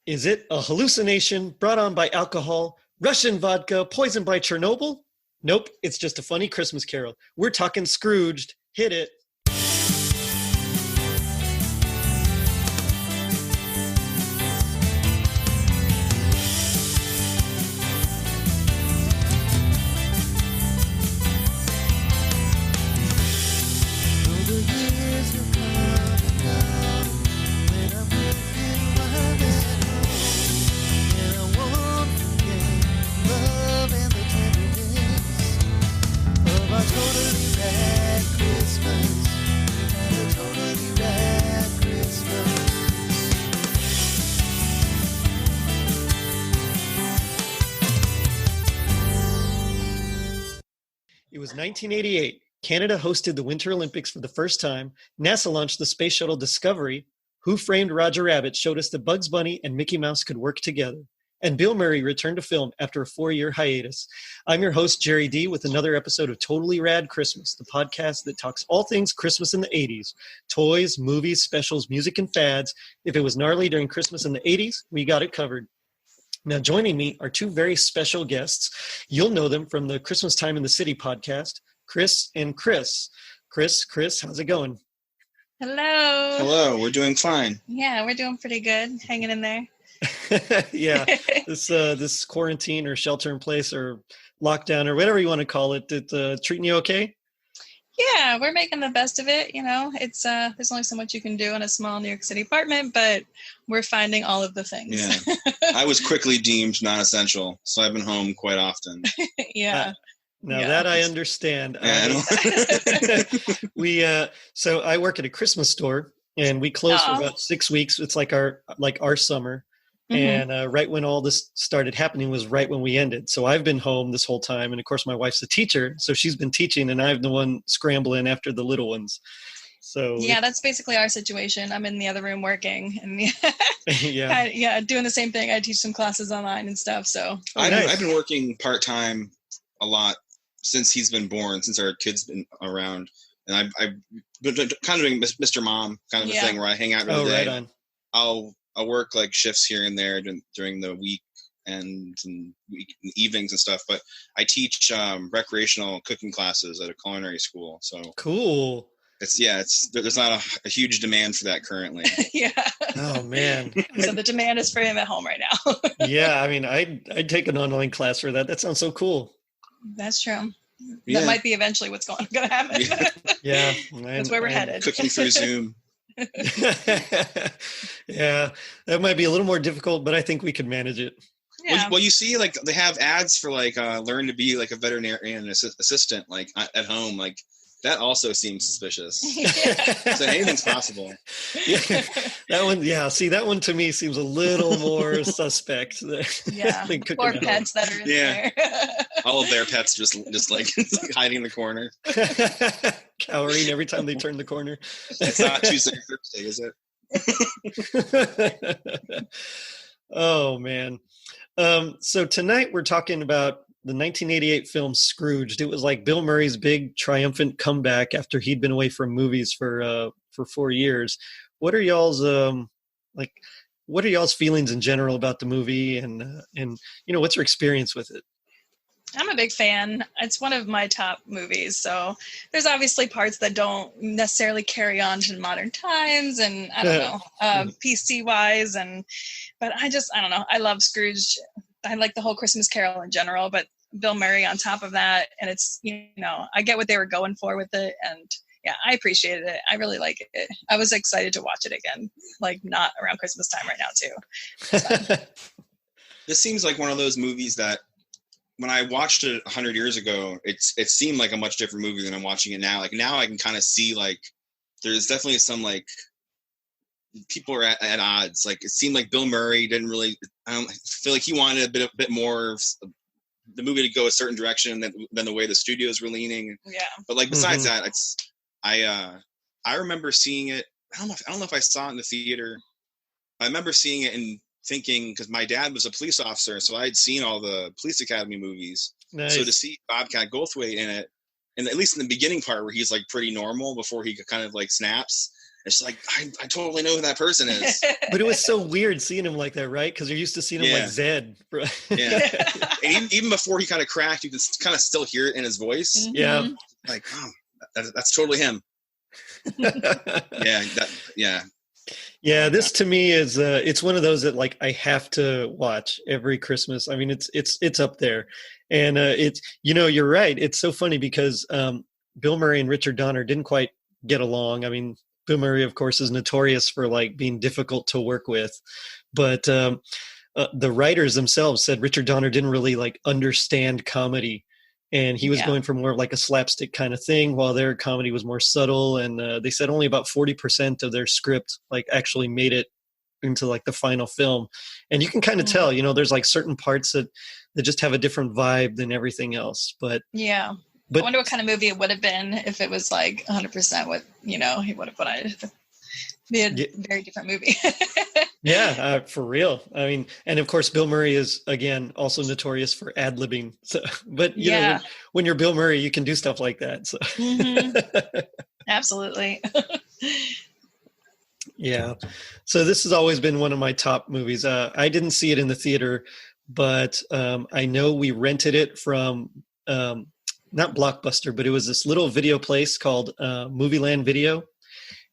Is it a hallucination brought on by alcohol, Russian vodka, poisoned by Chernobyl? Nope, it's just a funny Christmas carol. We're talking Scrooged. Hit it. It was 1988. Canada hosted the Winter Olympics for the first time. NASA launched the space shuttle Discovery. Who Framed Roger Rabbit showed us that Bugs Bunny and Mickey Mouse could work together. And Bill Murray returned to film after a 4-year hiatus. I'm your host, Gerry D, with another episode of Totally Rad Christmas, the podcast that talks all things Christmas in the 80s. Toys, movies, specials, music, and fads. If it was gnarly during Christmas in the 80s, we got it covered. Now, joining me are two very special guests. You'll know them from the Christmas Time in the City podcast, Kris and Kris. Kris, how's it going? Hello. Hello, we're doing fine. Yeah, we're doing pretty good, hanging in there. Yeah, this quarantine or shelter in place or lockdown or whatever you want to call it, treating you okay? Yeah, we're making the best of it. You know, it's there's only so much you can do in a small New York City apartment, but we're finding all of the things. Yeah, I was quickly deemed non-essential, so I've been home quite often. Yeah. Now yeah. that I understand. Yeah, So I work at a Christmas store, and we close for about 6 weeks. It's like our summer. Mm-hmm. And right when all this started happening was right when we ended. So I've been home this whole time. And of course, my wife's a teacher. So she's been teaching, and I'm the one scrambling after the little ones. So yeah, that's basically our situation. I'm in the other room working and doing the same thing. I teach some classes online and stuff. So I've been working part-time a lot since he's been born, since our kid's been around. And I've been kind of doing Mr. Mom kind of a thing where I hang out during the day. Right on. I'll work like shifts here and there during the week and evenings and stuff. But I teach recreational cooking classes at a culinary school. So cool. There's not a huge demand for that currently. Yeah. Oh man. So the demand is for him at home right now. Yeah, I mean, I'd take an online class for that. That sounds so cool. That's true. Yeah. That might be eventually what's going to happen. Yeah. That's where we're headed. Cooking through Zoom. Yeah, that might be a little more difficult, but I think we could manage it. Yeah. Well, you see, like they have ads for like learn to be like a veterinarian assistant, like at home. Like that also seems suspicious. Yeah. So anything's possible. Yeah, that one. Yeah, see, that one to me seems a little more suspect. Yeah, or pets that are in there. All of their pets just like hiding in the corner, cowering every time they turn the corner. It's not Tuesday or Thursday, is it? Oh man. So tonight we're talking about the 1988 film Scrooged. It was like Bill Murray's big triumphant comeback after he'd been away from movies for 4 years. What are y'all's feelings in general about the movie, and what's your experience with it? I'm a big fan. It's one of my top movies. So there's obviously parts that don't necessarily carry on to modern times, and I don't know, PC wise, but I don't know. I love Scrooge. I like the whole Christmas Carol in general, but Bill Murray on top of that. And it's, I get what they were going for with it. And yeah, I appreciated it. I really like it. I was excited to watch it again, like not around Christmas time right now too. So. This seems like one of those movies that when I watched it 100 years ago, it seemed like a much different movie than I'm watching it now. Like now I can kind of see like there's definitely some like people are at odds. Like it seemed like Bill Murray didn't really. I don't feel like he wanted a bit more of the movie to go a certain direction than the way the studios were leaning. Yeah. But like besides that, I remember seeing it. I don't know if I saw it in the theater. I remember seeing it and thinking, because my dad was a police officer, so I'd seen all the Police Academy movies. Nice. So to see Bobcat Goldthwait in it, and at least in the beginning part where he's like pretty normal before he kind of like snaps, It's like, I totally know who that person is. But it was so weird seeing him like that, right? Because you're used to seeing him like Zed. Yeah. And even before he kind of cracked, you can kind of still hear it in his voice. Yeah. Like, oh, that's totally him. Yeah. This to me is it's one of those that like I have to watch every Christmas. I mean, it's up there, and it's, you're right. It's so funny because Bill Murray and Richard Donner didn't quite get along. I mean, Bill Murray, of course, is notorious for like being difficult to work with, but the writers themselves said Richard Donner didn't really like understand comedy, and he was going for more of like a slapstick kind of thing, while their comedy was more subtle. And they said only about 40% of their script like actually made it into like the final film. And you can kind of tell, there's like certain parts that just have a different vibe than everything else. But I wonder what kind of movie it would have been if it was like 100% what, he would have put on it. Be a very different movie. For real. I mean, and of course, Bill Murray is, again, also notorious for ad-libbing. So, but, you know, when you're Bill Murray, you can do stuff like that. So. Absolutely. Yeah. So this has always been one of my top movies. I didn't see it in the theater, but I know we rented it from not Blockbuster, but it was this little video place called Movieland Video.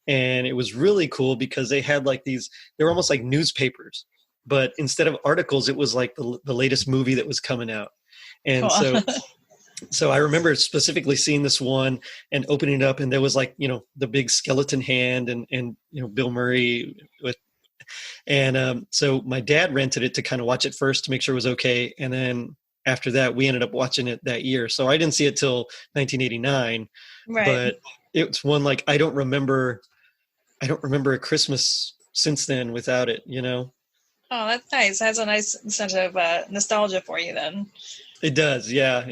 And it was really cool because they had like they were almost like newspapers, but instead of articles, it was like the latest movie that was coming out. And so I remember specifically seeing this one and opening it up, and there was like, the big skeleton hand and Bill Murray with, and so my dad rented it to kind of watch it first to make sure it was okay. And then after that, we ended up watching it that year. So I didn't see it till 1989, but it's one like, I don't remember a Christmas since then without it, Oh, that's nice. It has a nice sense of nostalgia for you then. It does. Yeah.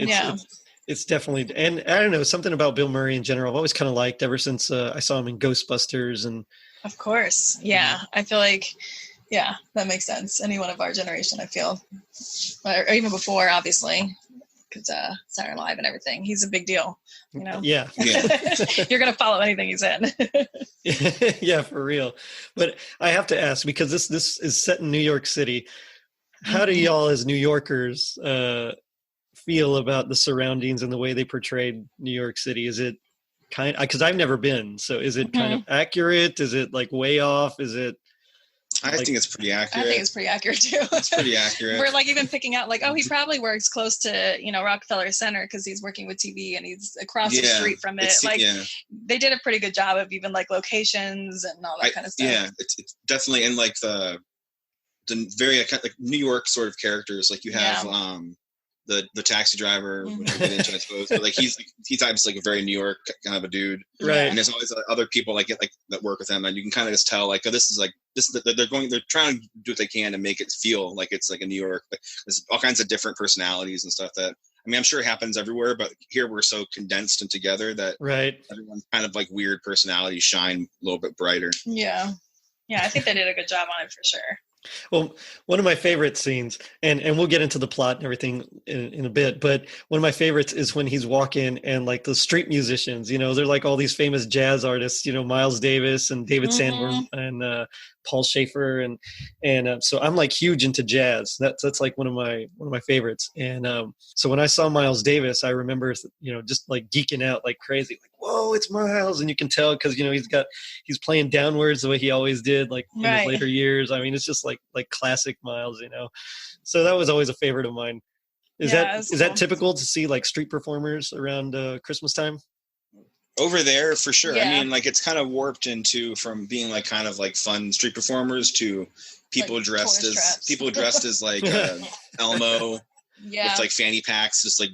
It's definitely, and I don't know, something about Bill Murray in general I've always kind of liked ever since I saw him in Ghostbusters. And of course. Yeah. I feel like, that makes sense. Anyone of our generation, I feel, or even before, obviously, because Saturday Night Live and everything. He's a big deal, Yeah. You're going to follow anything he's in. Yeah, for real. But I have to ask, because this is set in New York City. How do y'all as New Yorkers feel about the surroundings and the way they portrayed New York City? Is it because I've never been, so is it kind of accurate? Is it like way off? Is it? I think it's pretty accurate. I think it's pretty accurate too. It's pretty accurate. We're like even picking out like, oh, he probably works close to, Rockefeller Center because he's working with TV and he's across the street from it. They did a pretty good job of even like locations and all that kind of stuff. Yeah, it's definitely, and like the very like New York sort of characters. Like you have the taxi driver, which we'll get into, I suppose. But like he's obviously like a very New York kind of a dude, right? And there's always other people like that work with him, and you can kind of just tell like, oh, this is they're trying to do what they can to make it feel like it's like a New York. Like, there's all kinds of different personalities and stuff that. I mean, I'm sure it happens everywhere, but here we're so condensed and together that everyone's kind of like weird personalities shine a little bit brighter. Yeah, I think they did a good job on it for sure. Well, one of my favorite scenes, and we'll get into the plot and everything in a bit, but one of my favorites is when he's walking and like the street musicians, they're like all these famous jazz artists, Miles Davis and David Sanborn and Paul Schaefer, and so I'm like huge into jazz. That's like one of my favorites. And so when I saw Miles Davis, I remember just like geeking out like crazy, like, whoa, it's Miles. And you can tell because he's playing downwards the way he always did, like in his later years. I mean, it's just like classic Miles, So that was always a favorite of mine. Is that typical to see like street performers around Christmas time? Over there, for sure. Yeah. I mean, like it's kind of warped into from being like kind of like fun street performers to people like dressed as like Elmo with like fanny packs, just like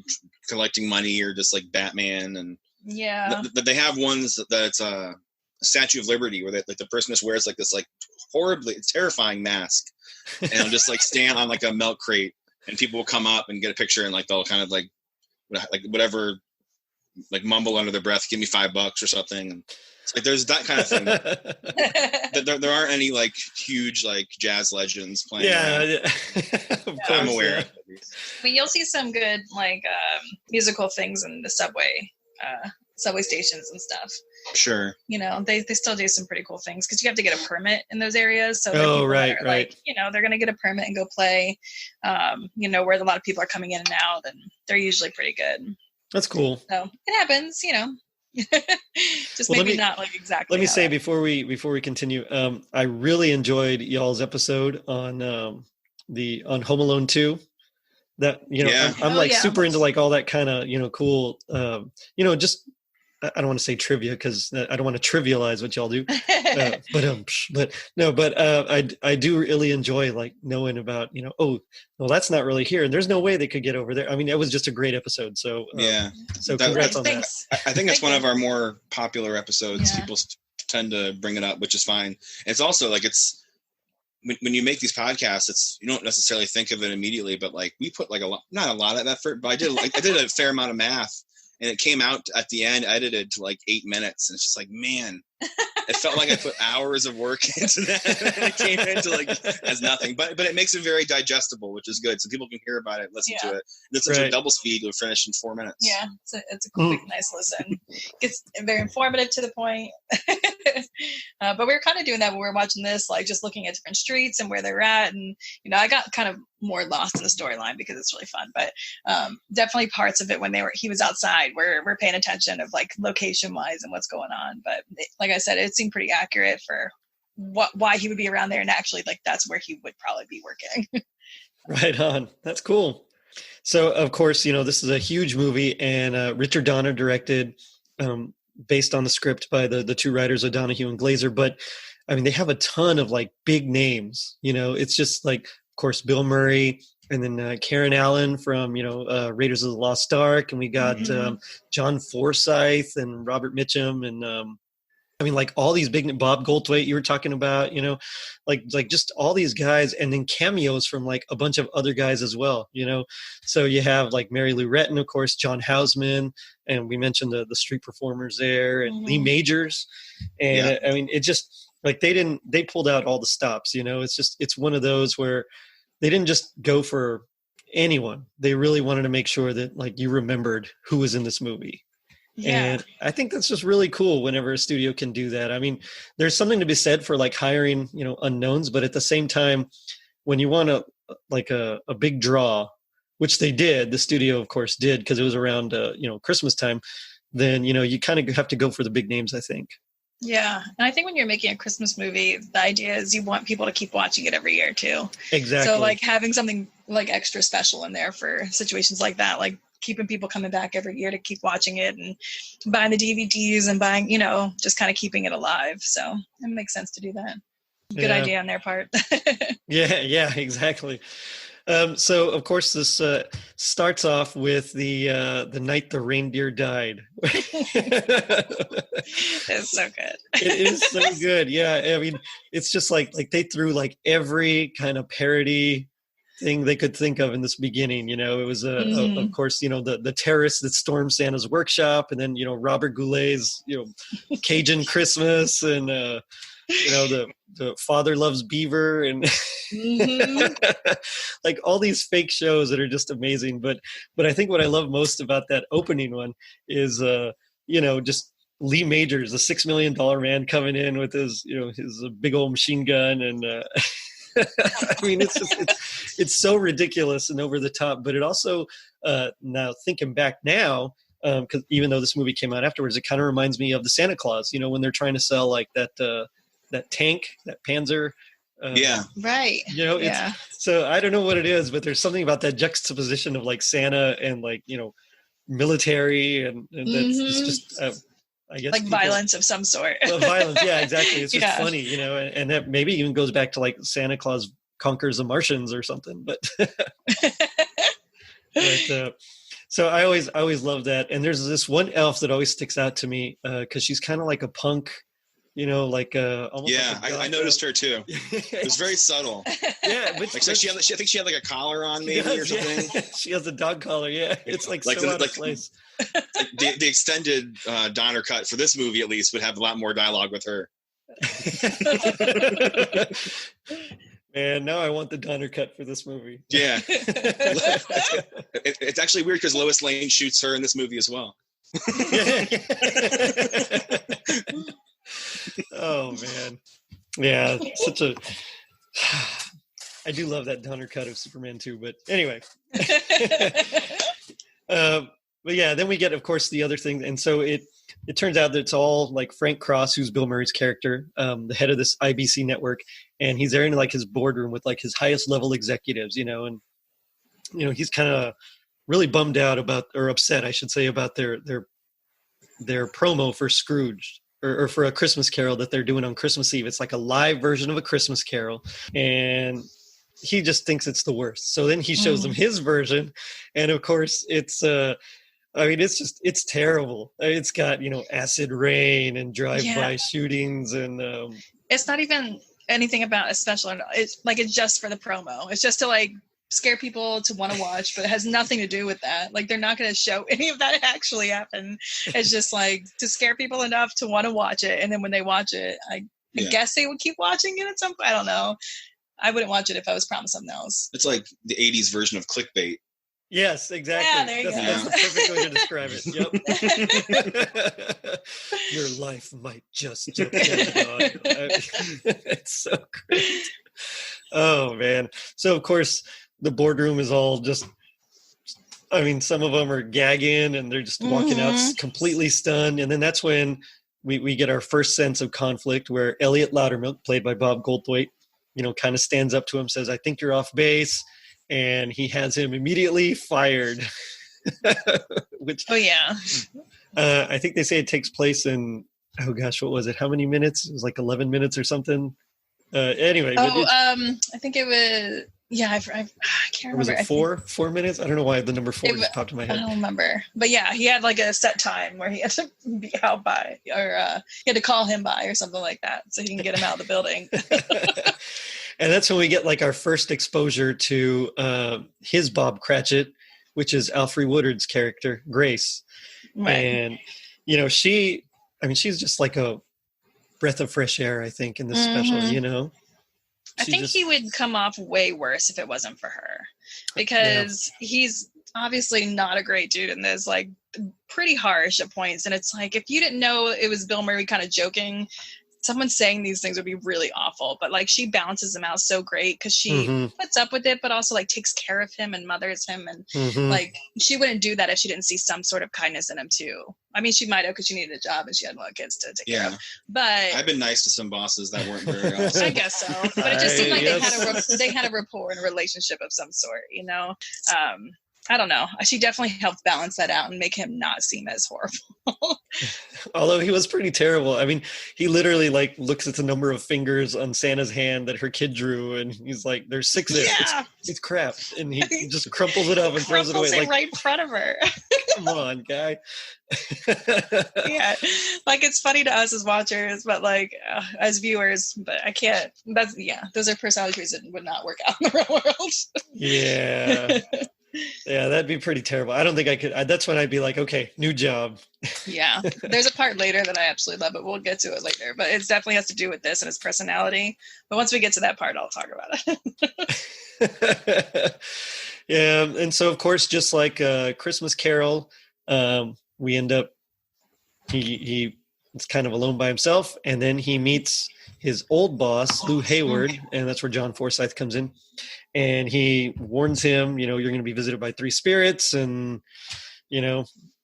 collecting money, or just like Batman. And they have ones that's a Statue of Liberty where like the person just wears like this like horribly terrifying mask and they'll just like stand on like a milk crate and people will come up and get a picture and like they'll kind of like whatever, like mumble under their breath, give me $5 or something. And it's like there's that kind of thing. There aren't any like huge like jazz legends playing. I'm aware. I mean, you'll see some good like musical things in the subway stations and stuff. Sure. You know, they still do some pretty cool things because you have to get a permit in those areas. So right. like, you know, they're going to get a permit and go play, you know, where a lot of people are coming in and out, and they're usually pretty good. That's cool. So it happens, you know. Just well, maybe not like exactly. Let me say before we continue, I really enjoyed y'all's episode on Home Alone 2. That, you know, I'm like super into like all that kind of, you know, cool, you know, just, I don't want to say trivia because I don't want to trivialize what y'all do, I do really enjoy like knowing about, you know, oh, well, that's not really here, and there's no way they could get over there. I mean, it was just a great episode. So so congrats on that. I think it's one of our more popular episodes. Yeah. People tend to bring it up, which is fine. And it's also like when you make these podcasts, you don't necessarily think of it immediately, but like we put like not a lot of effort, but I did a fair amount of math. And it came out at the end, edited to like 8 minutes. And it's just like, man, it felt like I put hours of work into that. And it came into like as nothing. But it makes it very digestible, which is good. So people can hear about it, listen to it. Listen to double speed, we'll finish in 4 minutes. Yeah, it's a quick, nice listen. It's very informative, to the point. But we were kind of doing that when we were watching this, like just looking at different streets and where they're at. And, you know, I got kind of more lost in the storyline because it's really fun. But definitely parts of it when he was outside, we're paying attention of like location wise and what's going on. But like I said, it seemed pretty accurate for why he would be around there, and actually like that's where he would probably be working. Right on. That's cool. So of course, you know, this is a huge movie, and Richard Donner directed, based on the script by the two writers, O'Donoghue and Glazer. But I mean, they have a ton of like big names, you know. It's just like, of course, Bill Murray, and then Karen Allen from, you know, Raiders of the Lost Ark. And we got John Forsythe and Robert Mitchum. And I mean, like all these big, Bob Goldthwait you were talking about, you know, like just all these guys, and then cameos from like a bunch of other guys as well, you know. So you have like Mary Lou Retton, of course, John Houseman, and we mentioned the street performers there, and Lee Majors. And I mean, it just like they pulled out all the stops, you know. It's one of those where they didn't just go for anyone. They really wanted to make sure that like you remembered who was in this movie. Yeah. And I think that's just really cool whenever a studio can do that. I mean, there's something to be said for like hiring, you know, unknowns, but at the same time, when you want a big draw, which they did, the studio of course did, because it was around, you know, Christmas time, then, you know, you kind of have to go for the big names, I think. Yeah. And I think when you're making a Christmas movie, the idea is you want people to keep watching it every year too. Exactly. So like having something like extra special in there for situations like that, like keeping people coming back every year to keep watching it, and buying the DVDs and buying, you know, just kind of keeping it alive. So it makes sense to do that. Good idea on their part. Yeah, exactly. So of course this starts off with the night the reindeer died. It's so good. It is so good. Yeah. I mean, it's just like they threw like every kind of parody thing they could think of in this beginning. You know, it was of course, you know, the terrorists that stormed Santa's workshop, and then, you know, Robert Goulet's, you know, Cajun Christmas, and you know, the Father Loves Beaver, and like all these fake shows that are just amazing. But I think what I love most about that opening one is you know, just Lee Majors, a $6 million man, coming in with his, you know, his big old machine gun, and I mean, it's so ridiculous and over the top. But it also, now thinking back now, because even though this movie came out afterwards, it kind of reminds me of the Santa Claus. You know, when they're trying to sell like that tank, that Panzer. Right. You know, so I don't know what it is, but there's something about that juxtaposition of like Santa and like, you know, military, and that's just. I guess like violence of some sort. Well, violence, yeah, exactly. It's just funny, you know, and that maybe even goes back to like Santa Claus conquers the Martians or something. But, so I always love that. And there's this one elf that always sticks out to me because she's kind of like a punk, you know, like almost. Yeah, like I noticed her too. It was very subtle. Yeah, but like, so I think she had like a collar on, maybe, or something. Yeah. She has a dog collar. Yeah, it's like so out of place. The extended Donner cut for this movie, at least, would have a lot more dialogue with her. Man, now I want the Donner cut for this movie. Yeah. It's actually weird because Lois Lane shoots her in this movie as well. Oh man, yeah, such a. I do love that Donner cut of Superman too, but anyway. But yeah, then we get, of course, the other thing, and so it turns out that it's all like Frank Cross, who's Bill Murray's character, the head of this IBC network, and he's there in like his boardroom with like his highest level executives, and he's kind of really bummed out about, or upset, I should say, about their promo for Scrooged. Or for A Christmas Carol that they're doing on Christmas Eve. It's like a live version of A Christmas Carol. And he just thinks it's the worst. So then he shows them his version. And of course, it's it's terrible. It's got, acid rain and drive-by shootings. And it's not even anything about a special. It's like, it's just for the promo. It's just to like scare people to want to watch, but it has nothing to do with that. Like, they're not going to show any of that actually happen. It's just like to scare people enough to want to watch it, and then when they watch it, I guess they would keep watching it at some point. I don't know. I wouldn't watch it if I was promised something else. It's like the 80s version of clickbait. Yes, exactly. Yeah, there you go. That's the perfect way to describe it. Yep. Your life might just depend on. It's so great. Oh man. So of course, the boardroom is all just, some of them are gagging and they're just walking out completely stunned. And then that's when we get our first sense of conflict, where Eliot Loudermilk, played by Bob Goldthwait, kind of stands up to him, says, "I think you're off base." And he has him immediately fired. Which, I think they say it takes place in, oh gosh, what was it? How many minutes? It was like 11 minutes or something. Anyway. I think it was, I can't remember. Was it 4 minutes? I don't know why the number 4 just popped in my head. I don't remember. But yeah, he had like a set time where he had to be out by, or he had to call him by or something like that so he can get him out of the building. And that's when we get like our first exposure to his Bob Cratchit, which is Alfre Woodard's character, Grace. Right. And, she's just like a breath of fresh air, I think, in this special, I think he would come off way worse if it wasn't for her, because he's obviously not a great dude and is like pretty harsh at points. And it's like, if you didn't know it was Bill Murray kind of joking, someone saying these things would be really awful. But like, she balances them out so great because she puts up with it, but also like takes care of him and mothers him. And like, she wouldn't do that if she didn't see some sort of kindness in him too. I mean, she might have, because she needed a job and she had a lot of kids to take care of. But I've been nice to some bosses that weren't very awesome. I guess so. But it just seemed like they had a rapport and a relationship of some sort, I don't know. She definitely helped balance that out and make him not seem as horrible. Although he was pretty terrible. I mean, he literally like looks at the number of fingers on Santa's hand that her kid drew, and he's like, "There's 6 there. It's crap," and he just crumples it up and throws it away. Like, right in front of her. Come on, guy. Like, it's funny to us as watchers, but like as viewers, but I can't. Those are personalities that would not work out in the real world. Yeah, that'd be pretty terrible. I don't think I could. That's when I'd be like, okay, new job. Yeah, there's a part later that I absolutely love, but we'll get to it later. But it definitely has to do with this and his personality. But once we get to that part, I'll talk about it. Yeah, and so of course, just like Christmas Carol, we end up he's kind of alone by himself, and then he meets his old boss, Lew Hayward, and that's where John Forsythe comes in. And he warns him, you're going to be visited by 3 spirits, and,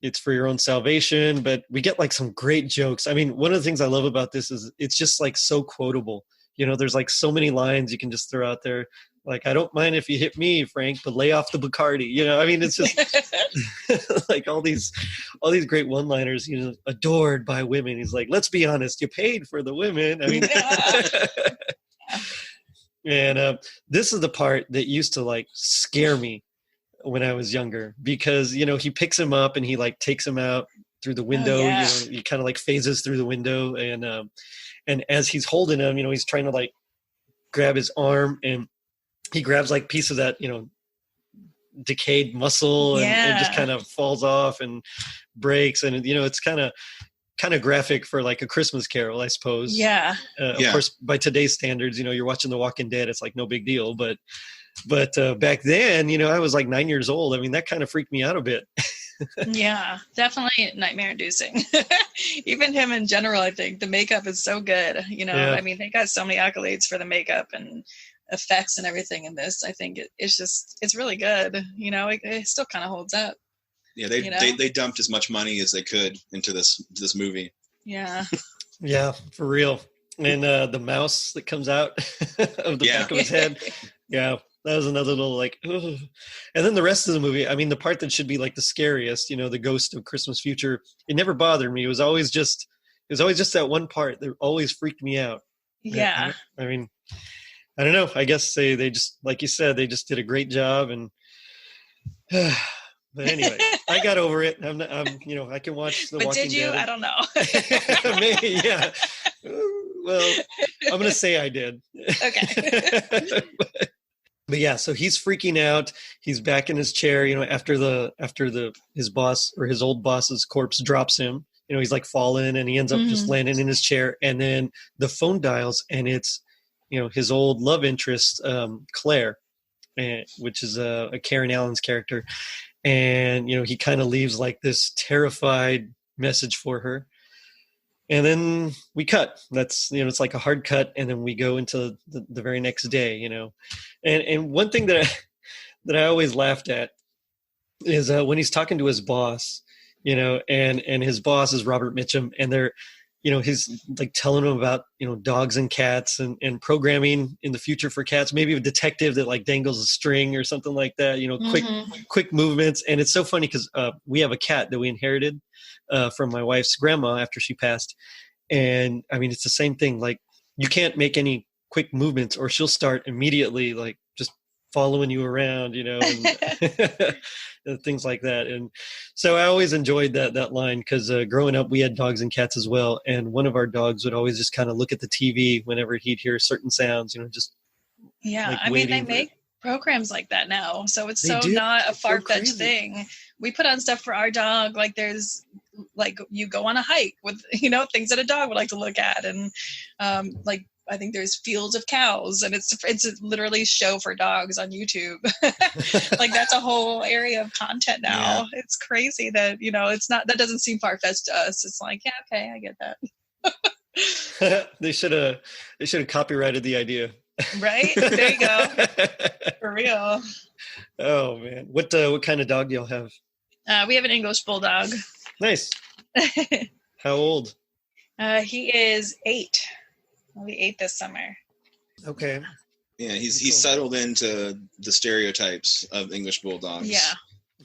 it's for your own salvation. But we get like some great jokes. I mean, one of the things I love about this is it's just like so quotable. There's like so many lines you can just throw out there. Like, "I don't mind if you hit me, Frank, but lay off the Bacardi." It's just like all these great one-liners, adored by women. He's like, "Let's be honest, you paid for the women." I mean, and this is the part that used to like scare me when I was younger, because, he picks him up and he like takes him out through the window. He kind of like phases through the window, and as he's holding him, he's trying to like grab his arm, and he grabs like piece of that, decayed muscle, and just kind of falls off and breaks. And, it's kind of graphic for like A Christmas Carol, I suppose. Of course, by today's standards, you're watching The Walking Dead, it's like no big deal. But back then, I was like 9 years old. I mean, that kind of freaked me out a bit. Yeah, definitely nightmare inducing. Even him in general, I think the makeup is so good. Yeah. I mean, they got so many accolades for the makeup and effects and everything in this. I think it's really good. It still kind of holds up. Yeah, they dumped as much money as they could into this movie. Yeah. Yeah, for real. And the mouse that comes out of the back of his head. Yeah, that was another little like, ugh. And then the rest of the movie, I mean, the part that should be like the scariest, the ghost of Christmas Future, it never bothered me. It was always just that one part that always freaked me out. Yeah. I mean, I don't know. I guess they just, like you said, they just did a great job. And but anyway, I got over it. I can watch The Walking Dead. But did you? I don't know. Maybe, yeah. Well, I'm going to say I did. Okay. But yeah, so he's freaking out. He's back in his chair, after his boss or his old boss's corpse drops him. He's like falling and he ends up just landing in his chair. And then the phone dials and it's, his old love interest, Claire, which is a Karen Allen's character. And, he kind of leaves like this terrified message for her. And then we cut. That's, it's like a hard cut. And then we go into the very next day, And one thing that I always laughed at is when he's talking to his boss, and his boss is Robert Mitchum, and they're, he's like telling him about, dogs and cats and programming in the future for cats, maybe a detective that like dangles a string or something like that, quick movements. And it's so funny because we have a cat that we inherited from my wife's grandma after she passed. And I mean, it's the same thing. Like you can't make any quick movements or she'll start immediately, like just following you around, and things like that. And so I always enjoyed that line because growing up, we had dogs and cats as well. And one of our dogs would always just kind of look at the TV whenever he'd hear certain sounds, just. Yeah. Like I mean, they make programs like that now. So it's not a far-fetched thing. We put on stuff for our dog. Like there's like, you go on a hike with, things that a dog would like to look at. And like, I think there's fields of cows and it's a literally show for dogs on YouTube. Like that's a whole area of content now. Yeah. It's crazy that, that doesn't seem far-fetched to us. It's like, yeah, okay, I get that. They should have copyrighted the idea. Right? There you go. For real. Oh man. What kind of dog do y'all have? We have an English bulldog. Nice. How old? He is 8. He'll be 8 this summer. Okay. Yeah, he's settled into the stereotypes of English bulldogs. Yeah.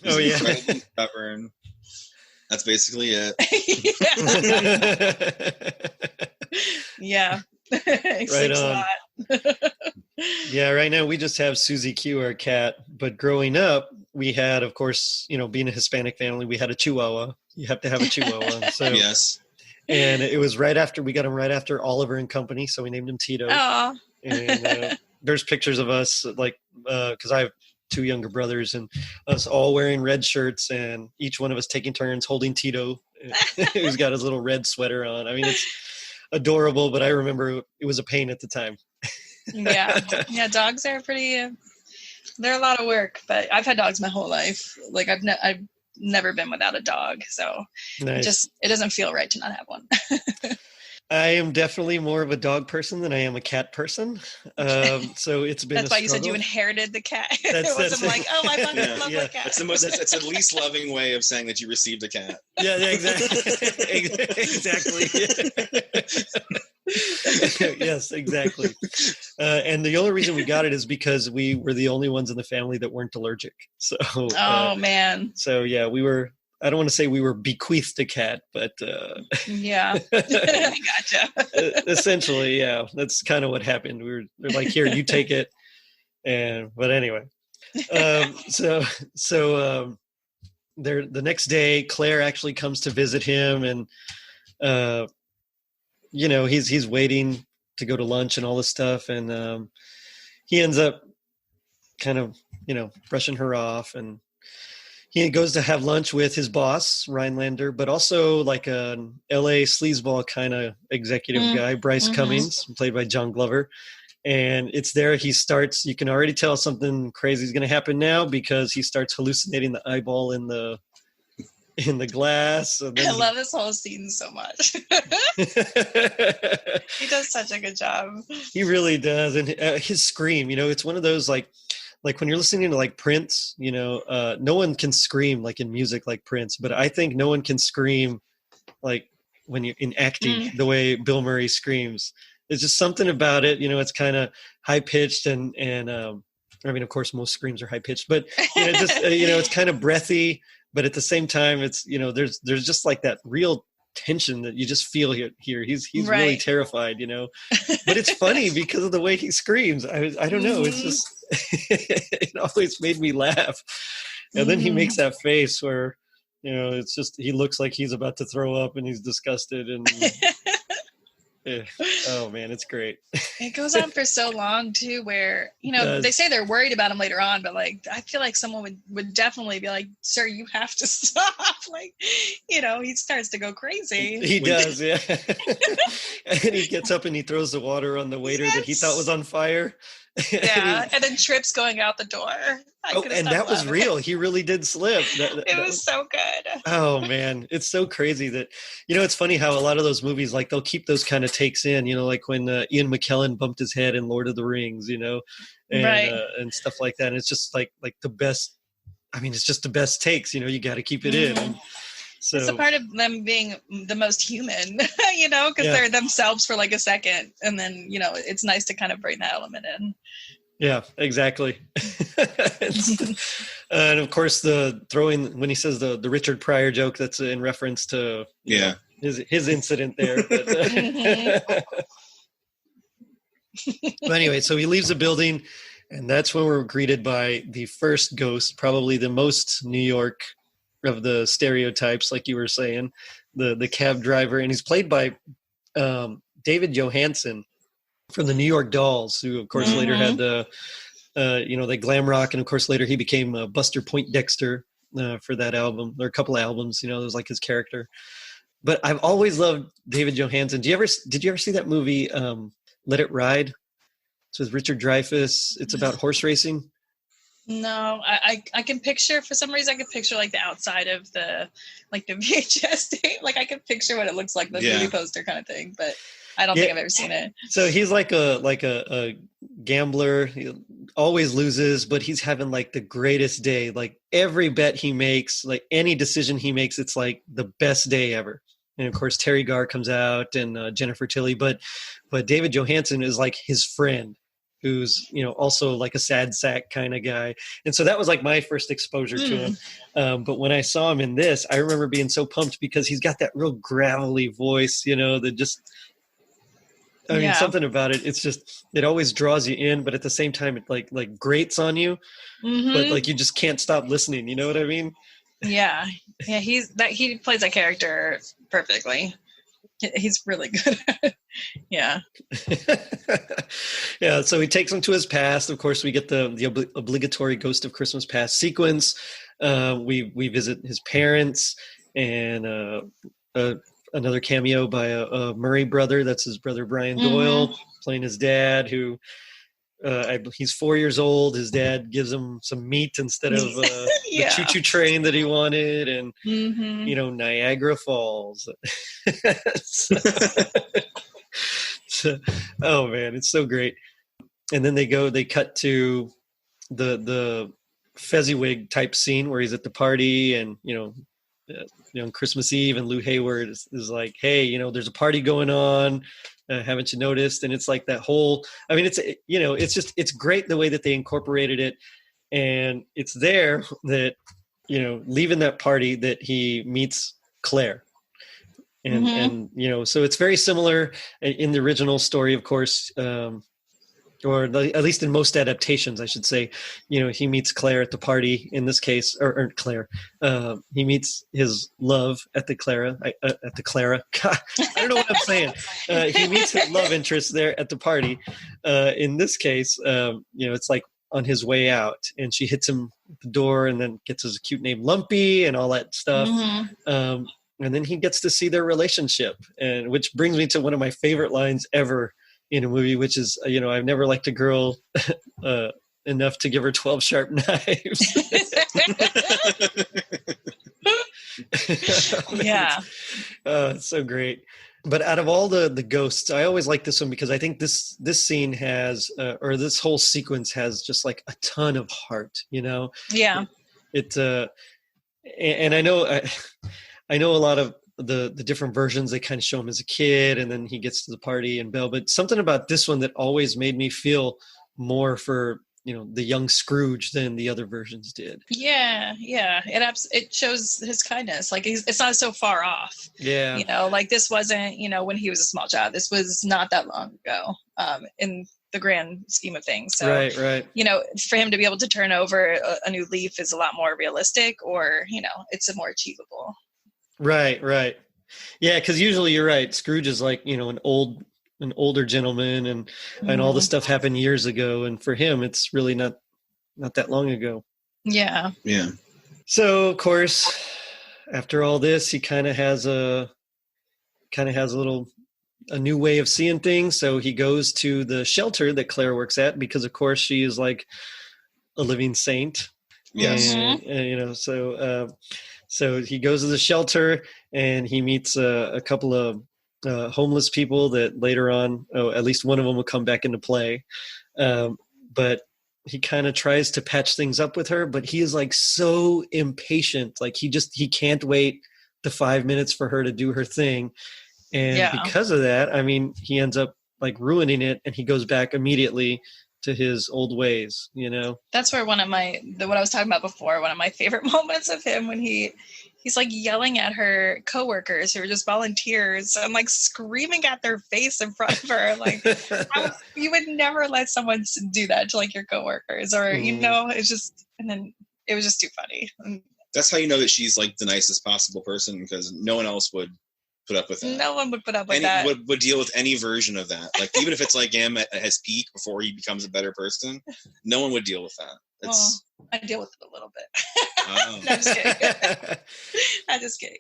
He's incredibly stubborn. That's basically it. Yeah. He right sleeps on. a lot. Yeah, right now we just have Susie Q, our cat. But growing up, we had, of course, being a Hispanic family, we had a Chihuahua. You have to have a Chihuahua. So yes. And it was we got him right after Oliver and Company, so we named him Tito. Oh. And there's pictures of us, like, because I have 2 younger brothers, and us all wearing red shirts, and each one of us taking turns holding Tito, who's got his little red sweater on. I mean, it's adorable, but I remember it was a pain at the time. Yeah. Yeah, dogs are pretty, they're a lot of work, but I've had dogs my whole life. Like, I've never been without a dog, so nice. It doesn't feel right to not have one. I am definitely more of a dog person than I am a cat person. So it's been that's why you said you inherited the cat. It wasn't like, oh, I fucking love my cat. It's the least loving way of saying that you received a cat. Yeah, exactly. Exactly. Yes, exactly. And the only reason we got it is because we were the only ones in the family that weren't allergic. So man. So yeah, I don't want to say we were bequeathed a cat, but yeah. I gotcha. Essentially, yeah, that's kind of what happened. They're like, here, you take it. But anyway, so the next day, Claire actually comes to visit him, and he's waiting to go to lunch and all this stuff, and he ends up kind of brushing her off, and he goes to have lunch with his boss, Rhinelander, but also like an LA sleazeball kind of executive guy, Bryce Cummings, played by John Glover. And it's there you can already tell something crazy is going to happen now because he starts hallucinating the eyeball in the in the glass. And then I love this whole scene so much. He does such a good job. He really does. And his scream, it's one of those like when you're listening to like Prince, no one can scream like in music like Prince, but I think no one can scream like when you're in acting the way Bill Murray screams. There's just something about it. It's kind of high pitched and I mean, of course, most screams are high pitched, but it's kind of breathy. But at the same time, it's there's just like that real tension that you just feel here. He's right. really terrified, But it's funny because of the way he screams. I don't know. It's just it always made me laugh. And then he makes that face where it's just he looks like he's about to throw up and he's disgusted and. Oh man, it's great. It goes on for so long too, where they say they're worried about him later on, but like I feel like someone would definitely be like, "Sir, you have to stop!" Like, he starts to go crazy. He does, yeah. And he gets up and he throws the water on the waiter that he thought was on fire. Yeah, and then trips going out the door. And that was real. He really did slip. It was so good. Oh man, it's so crazy that it's funny how a lot of those movies like they'll keep those kind of takes in. Like when Ian McKellen bumped his head in Lord of the Rings, and right. And stuff like that. And it's just like the best. I mean, it's just the best takes. You got to keep it in. And so it's a part of them being the most human, because they're themselves for like a second, and then it's nice to kind of bring that element in. Yeah, exactly. And of course, the throwing when he says the Richard Pryor joke, that's in reference to his incident there. But, but anyway, so he leaves the building, and that's when we're greeted by the first ghost, probably the most New York of the stereotypes, like you were saying, the cab driver, and he's played by David Johansen from the New York Dolls, who of course later had the glam rock, and of course later he became Buster Poindexter for that album or a couple of albums. It was like his character. But I've always loved David Johansen. Did you ever see that movie Let It Ride? It's with Richard Dreyfuss. It's about horse racing. No, I can picture, for some reason I can picture like the outside of the VHS tape. Like I can picture what it looks like, the movie poster kind of thing, but I don't think I've ever seen it. So he's like a gambler. He always loses, but he's having like the greatest day. Like every bet he makes, like any decision he makes, it's like the best day ever. And of course Terry Garr comes out and Jennifer Tilly, but David Johansen is like his friend, who's also like a sad sack kind of guy. And so that was like my first exposure to him. But when I saw him in this, I remember being so pumped because he's got that real gravelly voice, that just, I mean, something about it. It's just, it always draws you in, but at the same time, it like grates on you, but like you just can't stop listening. You know what I mean? Yeah. Yeah. He plays that character perfectly. He's really good. Yeah. Yeah. So he takes him to his past. Of course, we get the obligatory Ghost of Christmas Past sequence. We visit his parents and another cameo by a Murray brother. That's his brother Brian Doyle playing his dad, who he's 4 years old. His dad gives him some meat instead of the choo-choo train that he wanted, and Niagara Falls. So, oh man, it's so great. And then they cut to the Fezziwig type scene where he's at the party, and on Christmas Eve, and Lew Hayward is like, hey, there's a party going on. Haven't you noticed? And it's like that whole, I mean, it's great the way that they incorporated it. And it's there that, leaving that party, that he meets Claire. And so it's very similar in the original story, of course, or at least in most adaptations, I should say. He meets Claire at the party in this case, or Claire. He meets his love at the Clara. God, I don't know what I'm saying. He meets his love interest there at the party. In this case, it's like on his way out, and she hits him at the door, and then gets his cute name Lumpy and all that stuff. And then he gets to see their relationship, and which brings me to one of my favorite lines ever in a movie, which is, I've never liked a girl enough to give her 12 sharp knives. Yeah. It's so great. But out of all the ghosts, I always like this one because I think this scene has, or this whole sequence has just like a ton of heart, you know? Yeah. And I know a lot of the different versions, they kind of show him as a kid and then he gets to the party and Belle, but something about this one that always made me feel more for, you know, the young Scrooge than the other versions did. Yeah. It shows his kindness. Like it's not so far off. Yeah. You know, like this wasn't, you know, when he was a small child. This was not that long ago. In the grand scheme of things. So, right. You know, for him to be able to turn over a new leaf is a lot more realistic, or, you know, it's a more achievable. Right. Yeah, because usually you're right. Scrooge is like, you know, an older gentleman, and all the stuff happened years ago, and for him, it's really not that long ago. Yeah. So, of course, after all this, he kind of has a new way of seeing things. So he goes to the shelter that Claire works at because, of course, she is like a living saint. Yes. And, you know, so he goes to the shelter and he meets a couple of homeless people that later on, at least one of them will come back into play. But he kind of tries to patch things up with her, but he is like so impatient. Like he can't wait the 5 minutes for her to do her thing. And because of that, I mean, he ends up like ruining it, and he goes back immediately to his old ways, you know? That's where what I was talking about before, one of my favorite moments of him, when he's like yelling at her coworkers who are just volunteers and like screaming at their face in front of her. Like, you would never let someone do that to like your coworkers, or, you know, it's just, and then it was just too funny. That's how you know that she's like the nicest possible person, because no one else would put up with that. No one would put up with that. Would deal with any version of that. Like, even if it's like him at his peak before he becomes a better person, no one would deal with that. I deal with it a little bit. Oh. No, I'm just kidding.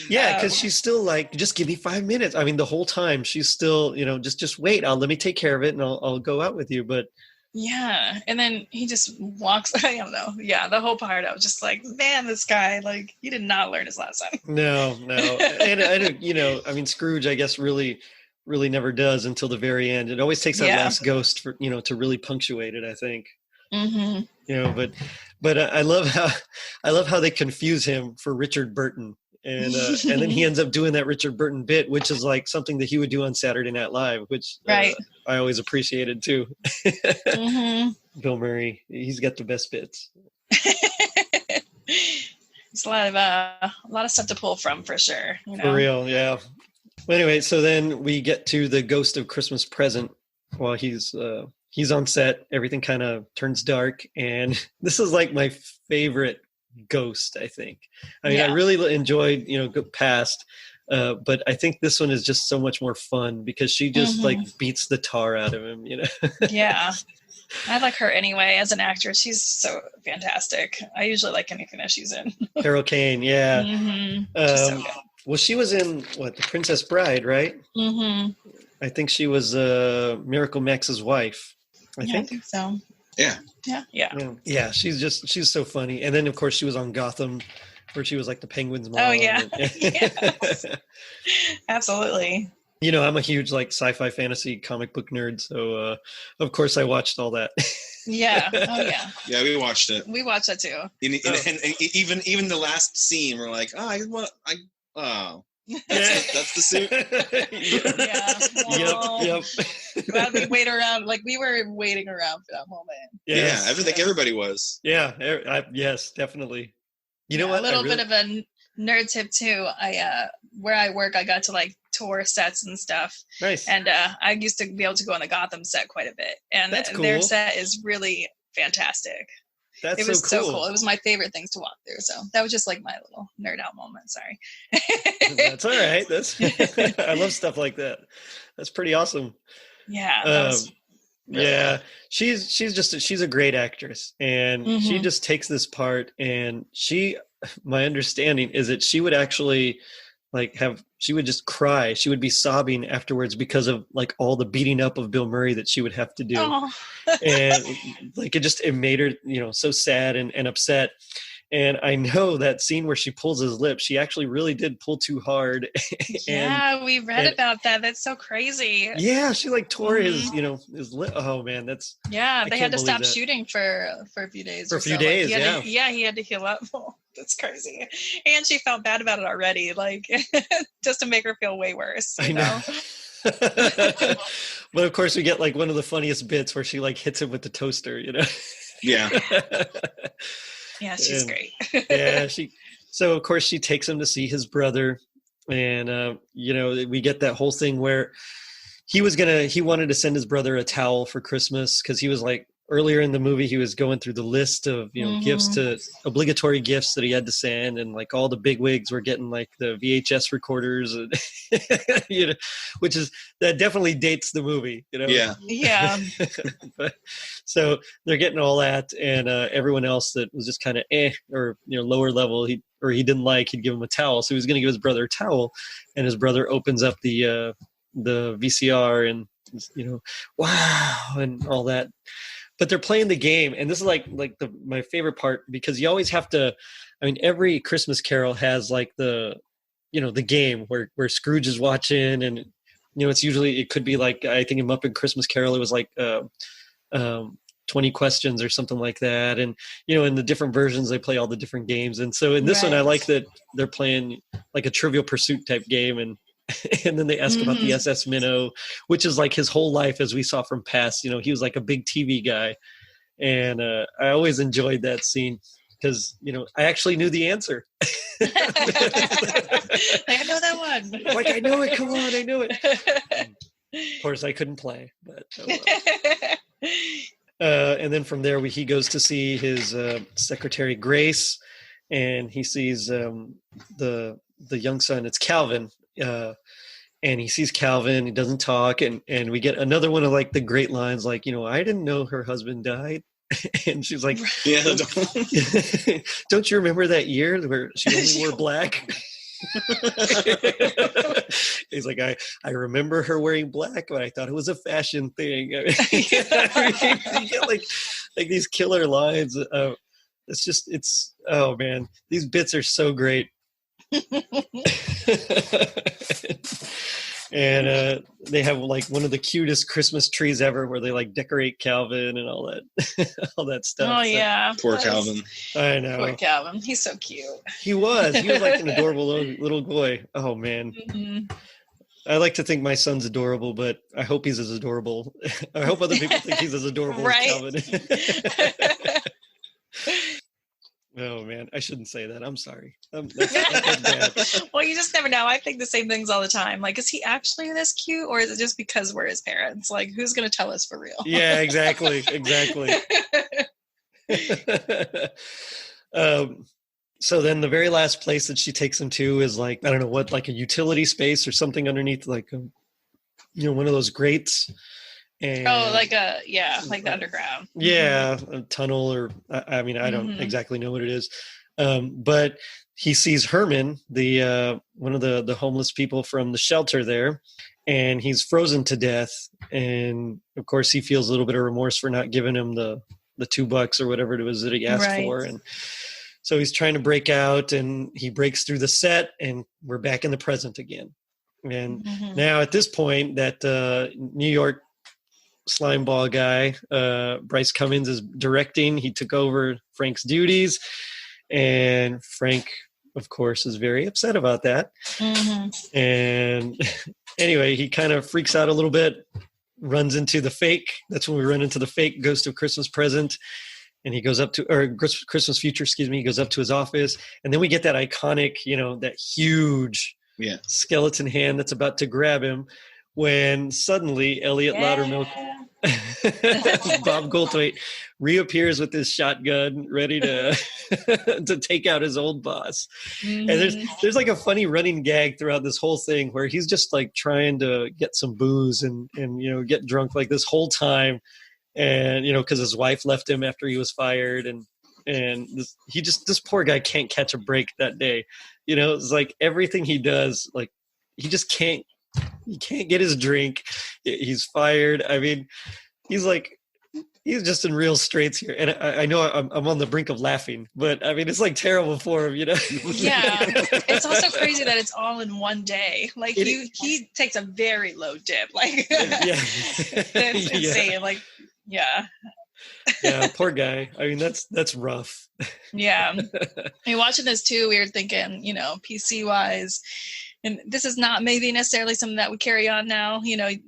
Yeah, because she's still like, just give me 5 minutes. I mean, the whole time she's still, you know, just wait. Let me take care of it, and I'll go out with you. But yeah, and then he just walks. I don't know. Yeah, the whole part, I was just like, man, this guy, like, he did not learn his lesson. No. And I don't, you know, I mean, Scrooge, I guess, really never does until the very end. It always takes that last ghost for, you know, to really punctuate it, I think. Mm-hmm. You know, but I love how they confuse him for Richard Burton. And then he ends up doing that Richard Burton bit, which is like something that he would do on Saturday Night Live, which I always appreciated too. Bill Murray, he's got the best bits. It's a lot of stuff to pull from, for sure. You know? For real, yeah. Well, anyway, so then we get to the Ghost of Christmas Present while he's on set. Everything kind of turns dark, and this is like my favorite ghost, I think. I mean, I really enjoyed, you know, Past, but I think this one is just so much more fun because she just like beats the tar out of him, you know? Yeah. I like her anyway as an actress. She's so fantastic. I usually like anything that she's in. Carol Kane, yeah. She's so good. Well, she was in, The Princess Bride, right? I think she was Miracle Max's wife. I think so. Yeah. She's so funny. And then of course she was on Gotham, where she was like the Penguin's mom. Oh yeah. Yes. Absolutely. You know, I'm a huge like sci-fi fantasy comic book nerd, so of course I watched all that. Yeah. Oh yeah. Yeah, we watched it. We watched it too. And even the last scene, we're like, that's the suit. Yep. Glad we wait around. Like, we were waiting around for that moment. Yes. Yeah, I think everybody was. Yeah. Yes, definitely. You know what? A little bit of a nerd tip too. Where I work, I got to like tour sets and stuff. Nice. And I used to be able to go on the Gotham set quite a bit, and that's cool. Their set is really fantastic. It was so cool. It was my favorite things to walk through. So that was just like my little nerd out moment. Sorry. That's all right. I love stuff like that. That's pretty awesome. Yeah. Yeah. She's a great actress, and she just takes this part, and my understanding is that she would actually she would just cry. She would be sobbing afterwards because of like all the beating up of Bill Murray that she would have to do. Oh. And like, it made her, you know, so sad and upset. And I know that scene where she pulls his lip, she actually really did pull too hard. We read about that. That's so crazy. Yeah, she like tore his lip. Oh man, that's they had to stop shooting for a few days. For a few days, he had to heal up. That's crazy. And she felt bad about it already, like just to make her feel way worse. I know. But of course we get like one of the funniest bits where she like hits him with the toaster, Yeah. Yeah, she's great. So of course she takes him to see his brother, and we get that whole thing where he wanted to send his brother a towel for Christmas, because he was like, earlier in the movie, he was going through the list of, obligatory gifts that he had to send. And like all the bigwigs were getting like the VHS recorders, and, which that definitely dates the movie, Yeah. Yeah. So they're getting all that, and everyone else that was just kind of or, lower level, he didn't like, he'd give him a towel. So he was going to give his brother a towel, and his brother opens up the VCR and, wow, and all that. But they're playing the game, and this is like my favorite part, because you always have to. I mean, every Christmas Carol has like the game where Scrooge is watching, and it could be like, I think in Muppet Christmas Carol it was like 20 questions or something like that, and in the different versions they play all the different games, and so in this one I like that they're playing like a Trivial Pursuit type game, and then they ask about the SS Minnow, which is like his whole life, as we saw from Past. He was like a big TV guy. And I always enjoyed that scene because, I actually knew the answer. I know that one. Like, I know it. Come on, I know it. Of course, I couldn't play. But and then from there, he goes to see his secretary, Grace, and he sees the young son. It's Calvin. And he sees Calvin, he doesn't talk, and we get another one of like the great lines, like, I didn't know her husband died. And she's like, yeah, don't you remember that year where she only wore black? He's like, I remember her wearing black, but I thought it was a fashion thing. You get like these killer lines. Oh man, these bits are so great. And they have like one of the cutest Christmas trees ever, where they like decorate Calvin and all that stuff. Oh yeah, poor Calvin. I know. Poor Calvin. He's so cute. He was like an adorable little boy. Oh man. Mm-hmm. I like to think my son's adorable, but I hope he's as adorable. I hope other people think he's as adorable as Calvin. Oh man, I shouldn't say that. I'm sorry. That's bad. Well, you just never know. I think the same things all the time. Like, is he actually this cute, or is it just because we're his parents? Like, who's going to tell us for real? Yeah, exactly. So then the very last place that she takes him to is like, I don't know what, like a utility space or something underneath, like one of those grates. And, like the underground. Yeah, a tunnel, or I mean, I don't exactly know what it is. But he sees Herman, the one of the homeless people from the shelter there, and he's frozen to death. And of course, he feels a little bit of remorse for not giving him the $2 or whatever it was that he asked for. And so he's trying to break out, and he breaks through the set, and we're back in the present again. And now at this point, that New York slimeball guy, Bryce Cummings, is directing. He took over Frank's duties, and Frank, of course, is very upset about that. And anyway, he kind of freaks out a little bit, runs into the fake. That's when we run into the fake Ghost of Christmas Present. And he goes up to, or Christmas Future, excuse me, he goes up to his office. And then we get that iconic, that huge skeleton hand that's about to grab him, when suddenly Eliot Loudermilk, Bob Goldthwait, reappears with his shotgun, ready to to take out his old boss. And there's like a funny running gag throughout this whole thing, where he's just like trying to get some booze and get drunk like this whole time, and because his wife left him after he was fired, and this poor guy can't catch a break that day. It's like everything he does, like he just can't. He can't get his drink. He's fired. I mean, he's he's just in real straits here. And I know I'm on the brink of laughing, but I mean, it's like terrible for him, Yeah. It's also crazy that it's all in one day. Like he takes a very low dip. Like, it's insane. Yeah. Like, yeah. Yeah, poor guy. I mean, that's rough. Yeah. I mean, watching this too, we were thinking, PC wise, and this is not maybe necessarily something that would carry on now, the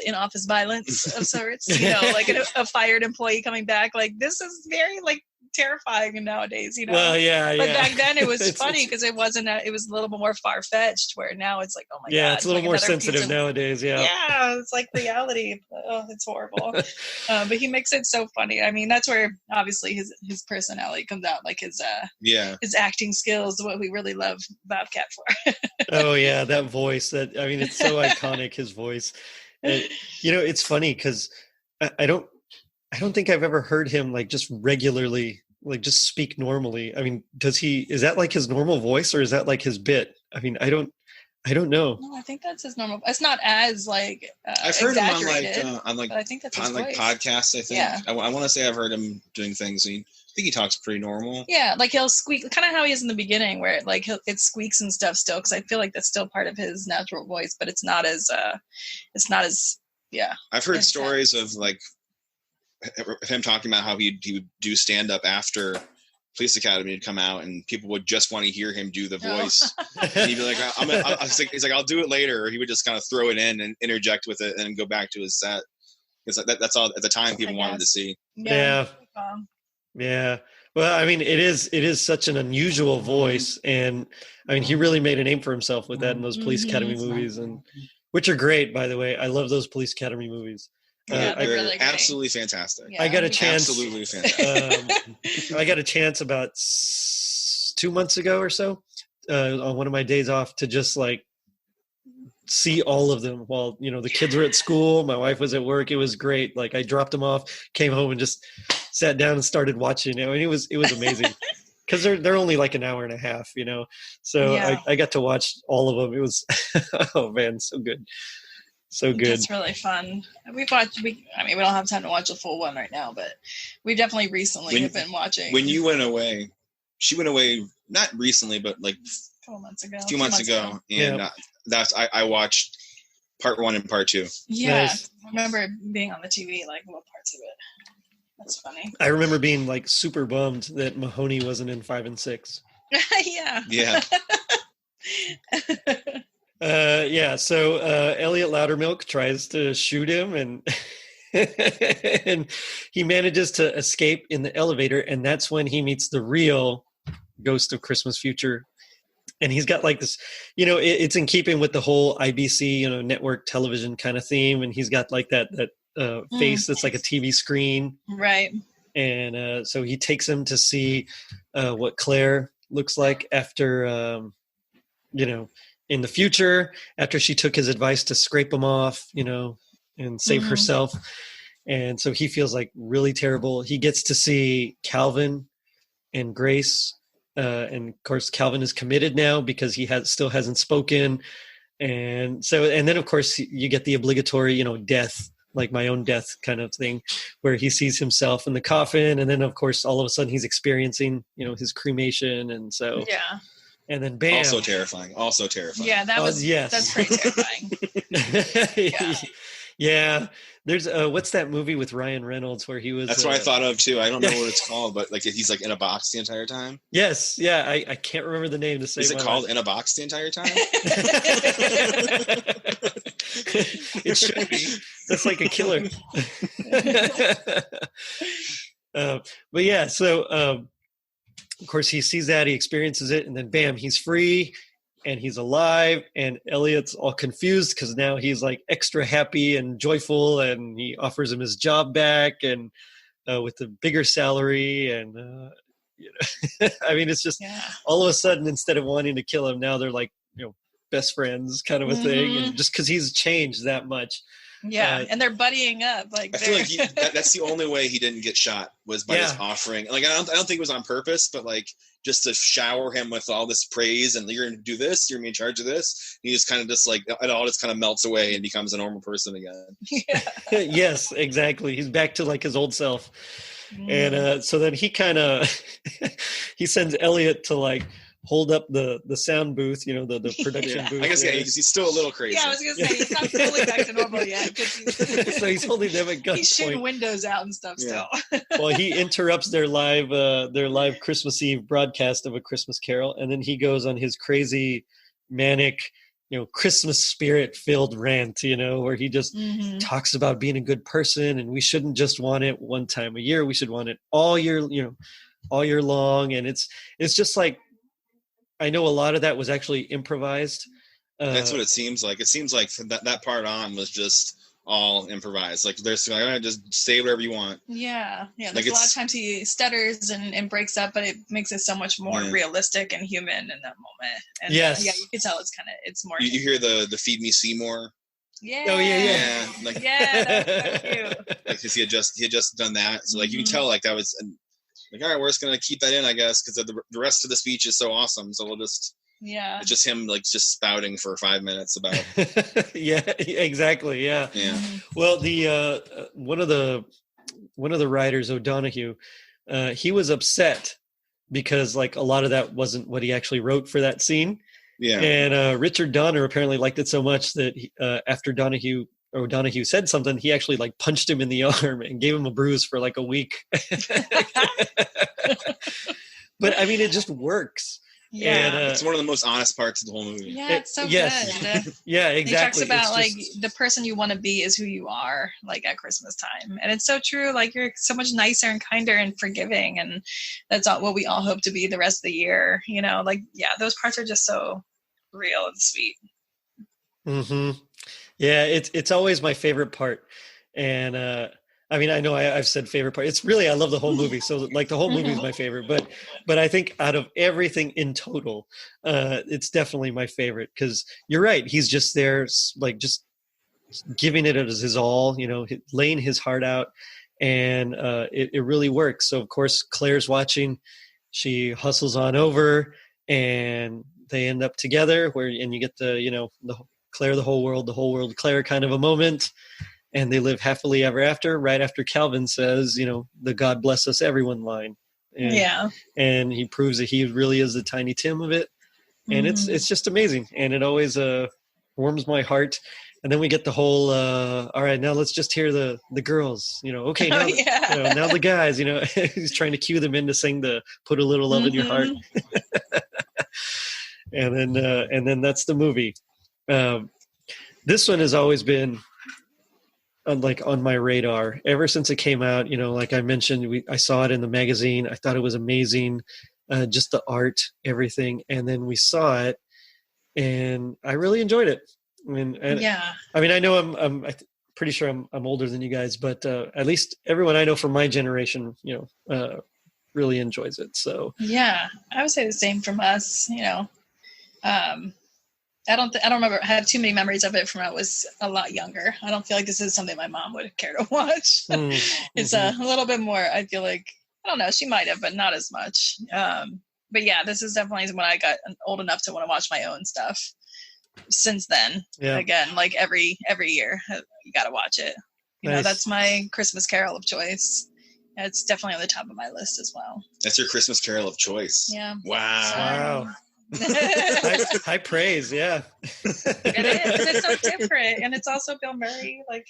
in-office violence of sorts, like a fired employee coming back. Like, this is very, like, terrifying nowadays, Well, yeah. But back then it was funny because it wasn't, it was a little bit more far-fetched, where now it's like, oh my God. Yeah, it's a little more sensitive nowadays, yeah. Yeah, it's like reality. Oh, it's horrible. But he makes it so funny. I mean, that's where obviously his personality comes out, like his acting skills, what we really love Bobcat for. Oh yeah, that voice, it's so iconic, his voice. And, it's funny because I don't think I've ever heard him like just regularly, like just speak normally. I mean, is that like his normal voice or is that like his bit? I mean, I don't know. No, I think that's his normal. It's not as like I've heard him on but I think that's his voice. Podcasts. I think. Yeah. I want to say I've heard him doing things. I think he talks pretty normal. Yeah, like he'll squeak, kind of how he is in the beginning, where it squeaks and stuff still. Because I feel like that's still part of his natural voice, but it's not as yeah. I've heard stories of like him talking about how he would do stand up after Police Academy had come out, and people would just want to hear him do the voice. And he'd be like, he's like, I'll do it later. Or he would just kind of throw it in and interject with it, and then go back to his set. Because that's all at the time people wanted to see. Yeah. Yeah. Well, I mean, it is such an unusual voice, and I mean, he really made a name for himself with that in those Police Academy movies, and which are great, by the way. I love those Police Academy movies. They're really absolutely fantastic. Yeah. I got a chance. Absolutely fantastic. I got a chance about 2 months ago or so on one of my days off to just like see all of them while the kids were at school. My wife was at work. It was great. Like I dropped them off, came home, and just sat down and started watching. I mean, it was amazing because they're only like an hour and a half. So yeah. I got to watch all of them. It was oh man, so good. So good. It's really fun. We don't have time to watch a full one right now, but we definitely recently have been watching. When you went away, she went away not recently, but like a few months ago. And I watched part 1 and part 2. Yeah. Nice. I remember being on the TV, like what parts of it. That's funny. I remember being like super bummed that Mahoney wasn't in 5 and 6. Yeah. So Eliot Loudermilk tries to shoot him, and and he manages to escape in the elevator, and that's when he meets the real Ghost of Christmas Future. And he's got like this, it's in keeping with the whole IBC, network television kind of theme, and he's got like that face that's like a TV screen. Right. And so he takes him to see what Claire looks like after, in the future, after she took his advice to scrape him off, and save herself. And so he feels like really terrible. He gets to see Calvin and Grace. And of course, Calvin is committed now because he still hasn't spoken. And then of course you get the obligatory, death, like my own death kind of thing, where he sees himself in the coffin. And then of course, all of a sudden he's experiencing, his cremation. And so, yeah. And then bam. Also terrifying. Yeah, that's pretty terrifying. Yeah. There's what's that movie with Ryan Reynolds where he was? That's what I thought of too. I don't know what it's called, but like he's like in a box the entire time. Yes, yeah. I can't remember the name to say. Is it called In a Box the entire time? It should be. That's like a killer. But yeah, so of course he sees that, he experiences it, and then bam, he's free and he's alive, and Elliot's all confused because now he's like extra happy and joyful, and he offers him his job back and with a bigger salary, and I mean, it's just all of a sudden, instead of wanting to kill him, now they're like best friends kind of a thing, and just because he's changed that much. Yeah, and they're buddying up. Like I feel like that's the only way he didn't get shot was by his offering. Like I don't think it was on purpose, but like just to shower him with all this praise and you're going to do this, you're going to be in charge of this. And he just kind of just like, it all just kind of melts away and becomes a normal person again. Yeah. Yes, exactly. He's back to like his old self. And so then he kind of, he sends Eliot to like hold up the sound booth, the production booth. I guess, he's still a little crazy. Yeah, I was going to say, he's not fully back to normal yet. So he's holding them at gunpoint. He's shooting windows out and stuff still. Well, he interrupts their live Christmas Eve broadcast of A Christmas Carol, and then he goes on his crazy, manic, Christmas spirit filled rant, where he just talks about being a good person, and we shouldn't just want it one time a year. We should want it all year, all year long. And it's just like, I know a lot of that was actually improvised. That's what it seems like. It seems like that part on was just all improvised. Like there's like, just say whatever you want. Yeah. Like There's a lot of times he stutters and breaks up, but it makes it so much more realistic and human in that moment. And yes. You can tell it's more. You hear the "Feed Me Seymour." Yeah. Oh yeah. Like, that's so cute. Like, cause he had just done that, so like you can tell like that was like, all right, we're just gonna keep that in, I guess, because the rest of the speech is so awesome. So we'll just. Yeah. It's just him like just spouting for 5 minutes about. Yeah, exactly. Yeah. Yeah. Well, the one of the writers, O'Donoghue, he was upset because like a lot of that wasn't what he actually wrote for that scene. Yeah. And Richard Donner apparently liked it so much that after O'Donoghue said something, he actually like punched him in the arm and gave him a bruise for like a week. But I mean, it just works. Yeah, and, it's one of the most honest parts of the whole movie. Yeah, it's so good. Yeah, exactly. He talks about like the person you want to be is who you are, like at Christmas time, and it's so true. Like you're so much nicer and kinder and forgiving, and that's all what we all hope to be the rest of the year. Those parts are just so real and sweet. Mm-hmm. Yeah, it's always my favorite part, and I mean, I know I've said favorite part. It's really, I love the whole movie. So like the whole movie is my favorite, but I think out of everything in total, it's definitely my favorite because you're right. He's just there, like just giving it as his all, laying his heart out, and it really works. So of course, Claire's watching, she hustles on over and they end up together and you get the Claire, the whole world, Claire kind of a moment. And they live happily ever after, right after Calvin says, the God bless us everyone line. And he proves that he really is the Tiny Tim of it. And it's just amazing. And it always warms my heart. And then we get the whole, all right, now let's just hear the girls, okay, now, now the guys, he's trying to cue them in to sing the Put a Little Love in Your Heart. and then that's the movie. This one has always been, on my radar ever since it came out. Like I mentioned, I saw it in the magazine. I thought it was amazing, just the art, everything. And then we saw it, and I really enjoyed it. I mean, I know I'm pretty sure I'm older than you guys, but at least everyone I know from my generation, really enjoys it. So yeah, I would say the same from us. I don't remember. I have too many memories of it from when I was a lot younger. I don't feel like this is something my mom would care to watch. It's a little bit more, I feel like, I don't know, she might have, but not as much. But yeah, this is definitely when I got old enough to want to watch my own stuff. Since then, again, like every year, you got to watch it. Nice. That's my Christmas Carol of choice. It's definitely on the top of my list as well. That's your Christmas Carol of choice. Yeah. Wow. High praise. Yeah. It is. It's so different. And it's also Bill Murray. Like,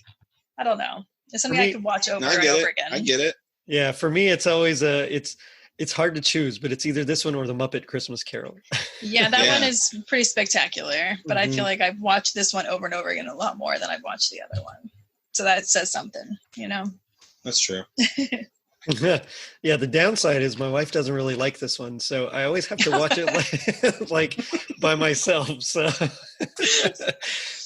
I don't know. It's something I could watch over and over again. I get it. Yeah. For me, it's always it's hard to choose, but it's either this one or the Muppet Christmas Carol. Yeah, that one is pretty spectacular. But I feel like I've watched this one over and over again a lot more than I've watched the other one. So that says something, That's true. Yeah, the downside is my wife doesn't really like this one, so I always have to watch it like by myself. So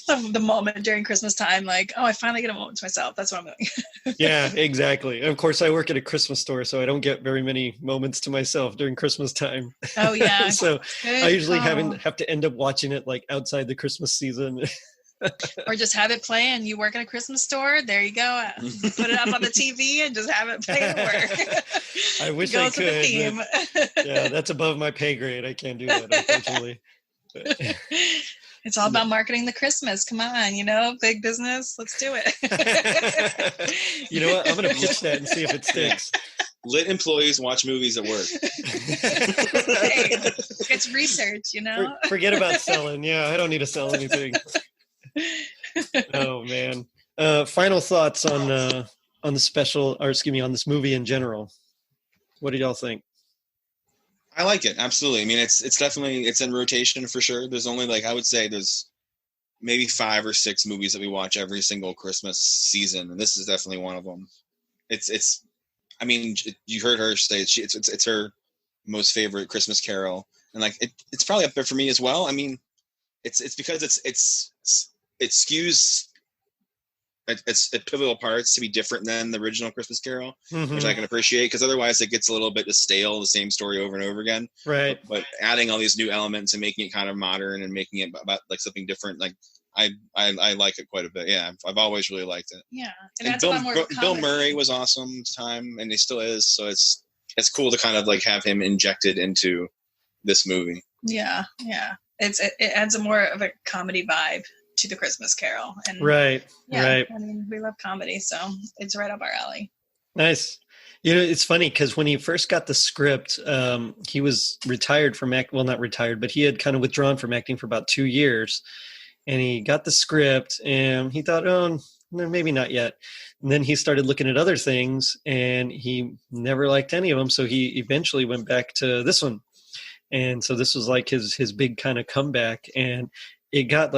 the moment during Christmas time, like, oh, I finally get a moment to myself. That's what I'm doing. Yeah, exactly. And of course, I work at a Christmas store, so I don't get very many moments to myself during Christmas time. Oh yeah. So I usually have to end up watching it like outside the Christmas season. Or just have it play, and you work in a Christmas store. There you go. Put it up on the TV and just have it play at work. I wish I could. The theme. Yeah, that's above my pay grade. I can't do that, unfortunately. It's all about marketing the Christmas. Come on, big business. Let's do it. You know what? I'm going to pitch that and see if it sticks. Lit employees watch movies at work. Hey, it's research, Forget about selling. Yeah, I don't need to sell anything. Oh man. Final thoughts on the special, or excuse me, on this movie in general. What do y'all think? I like it. Absolutely. I mean, it's definitely, it's in rotation for sure. There's only I would say there's maybe 5 or 6 movies that we watch every single Christmas season. And this is definitely one of them. I mean, you heard her say it's her most favorite Christmas Carol. And it's probably up there for me as well. I mean, it's because it skews it's pivotal parts to be different than the original Christmas Carol, which I can appreciate, because otherwise it gets a little bit stale, the same story over and over again. Right. But adding all these new elements and making it kind of modern and making it about something different, I like it quite a bit. Yeah, I've always really liked it. Yeah, and Bill Murray was awesome at the time, and he still is. So it's cool to kind of have him injected into this movie. Yeah, yeah. It adds a more of a comedy vibe to the Christmas Carol. And right. I mean, we love comedy, so it's right up our alley. Nice. It's funny because when he first got the script, he was retired from not retired, but he had kind of withdrawn from acting for about 2 years, and he got the script and he thought, oh, no, maybe not yet. And then he started looking at other things and he never liked any of them. So he eventually went back to this one. And so this was his big kind of comeback, and it got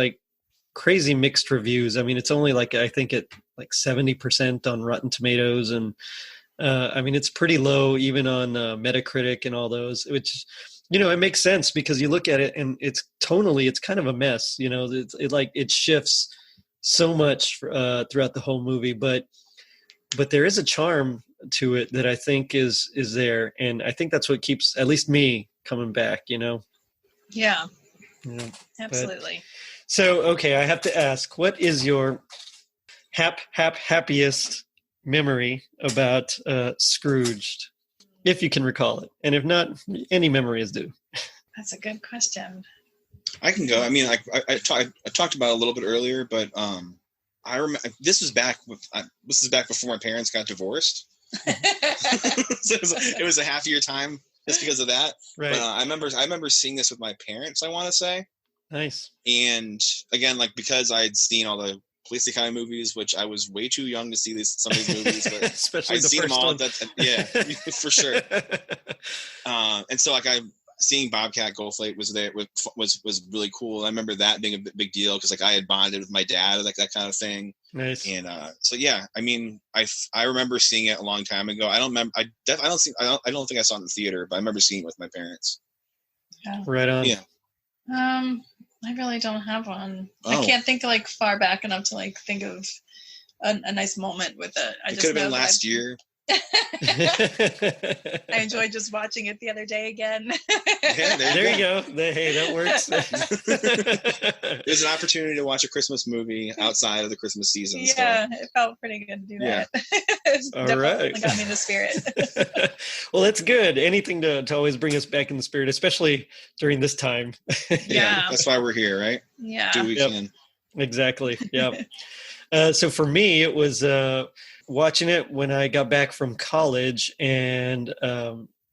crazy mixed reviews. I mean, it's only I think at 70% on Rotten Tomatoes, and I mean, it's pretty low even on Metacritic and all those, which it makes sense because you look at it and it's tonally, it's kind of a mess. It shifts so much throughout the whole movie, but there is a charm to it that I think is there, and I think that's what keeps at least me coming back. Yeah, absolutely. So, okay, I have to ask, what is your happiest memory about Scrooged, if you can recall it? And if not, any memory is due. That's a good question. I can go. I mean, I talked about it a little bit earlier, but I remember this was back before my parents got divorced. So it was a half year time just because of that. Right. But I remember seeing this with my parents, I want to say. Nice. And again, because I'd seen all the police academy movies, which I was way too young to see some of these movies, but especially I'd seen them all. Yeah, for sure. And so seeing Bobcat Goldthwait was there was really cool. I remember that being a big deal because I had bonded with my dad, that kind of thing. Nice. And so yeah, I mean, I remember seeing it a long time ago. I don't remember. I don't think I saw it in the theater, but I remember seeing it with my parents. Yeah. Right on. Yeah. I really don't have one. Oh. I can't think far back enough to think of a nice moment with it. It could have been last year. I enjoyed just watching it the other day again. Yeah, there you go. Hey, that works. There's an opportunity to watch a Christmas movie outside of the Christmas season. Yeah, so. It felt pretty good to do that. All right. Got me in the spirit. Well, that's good. Anything to always bring us back in the spirit, especially during this time. Yeah. That's why we're here, right? Yeah. Do we can. Exactly. Yeah. So for me, it was watching it when I got back from college, and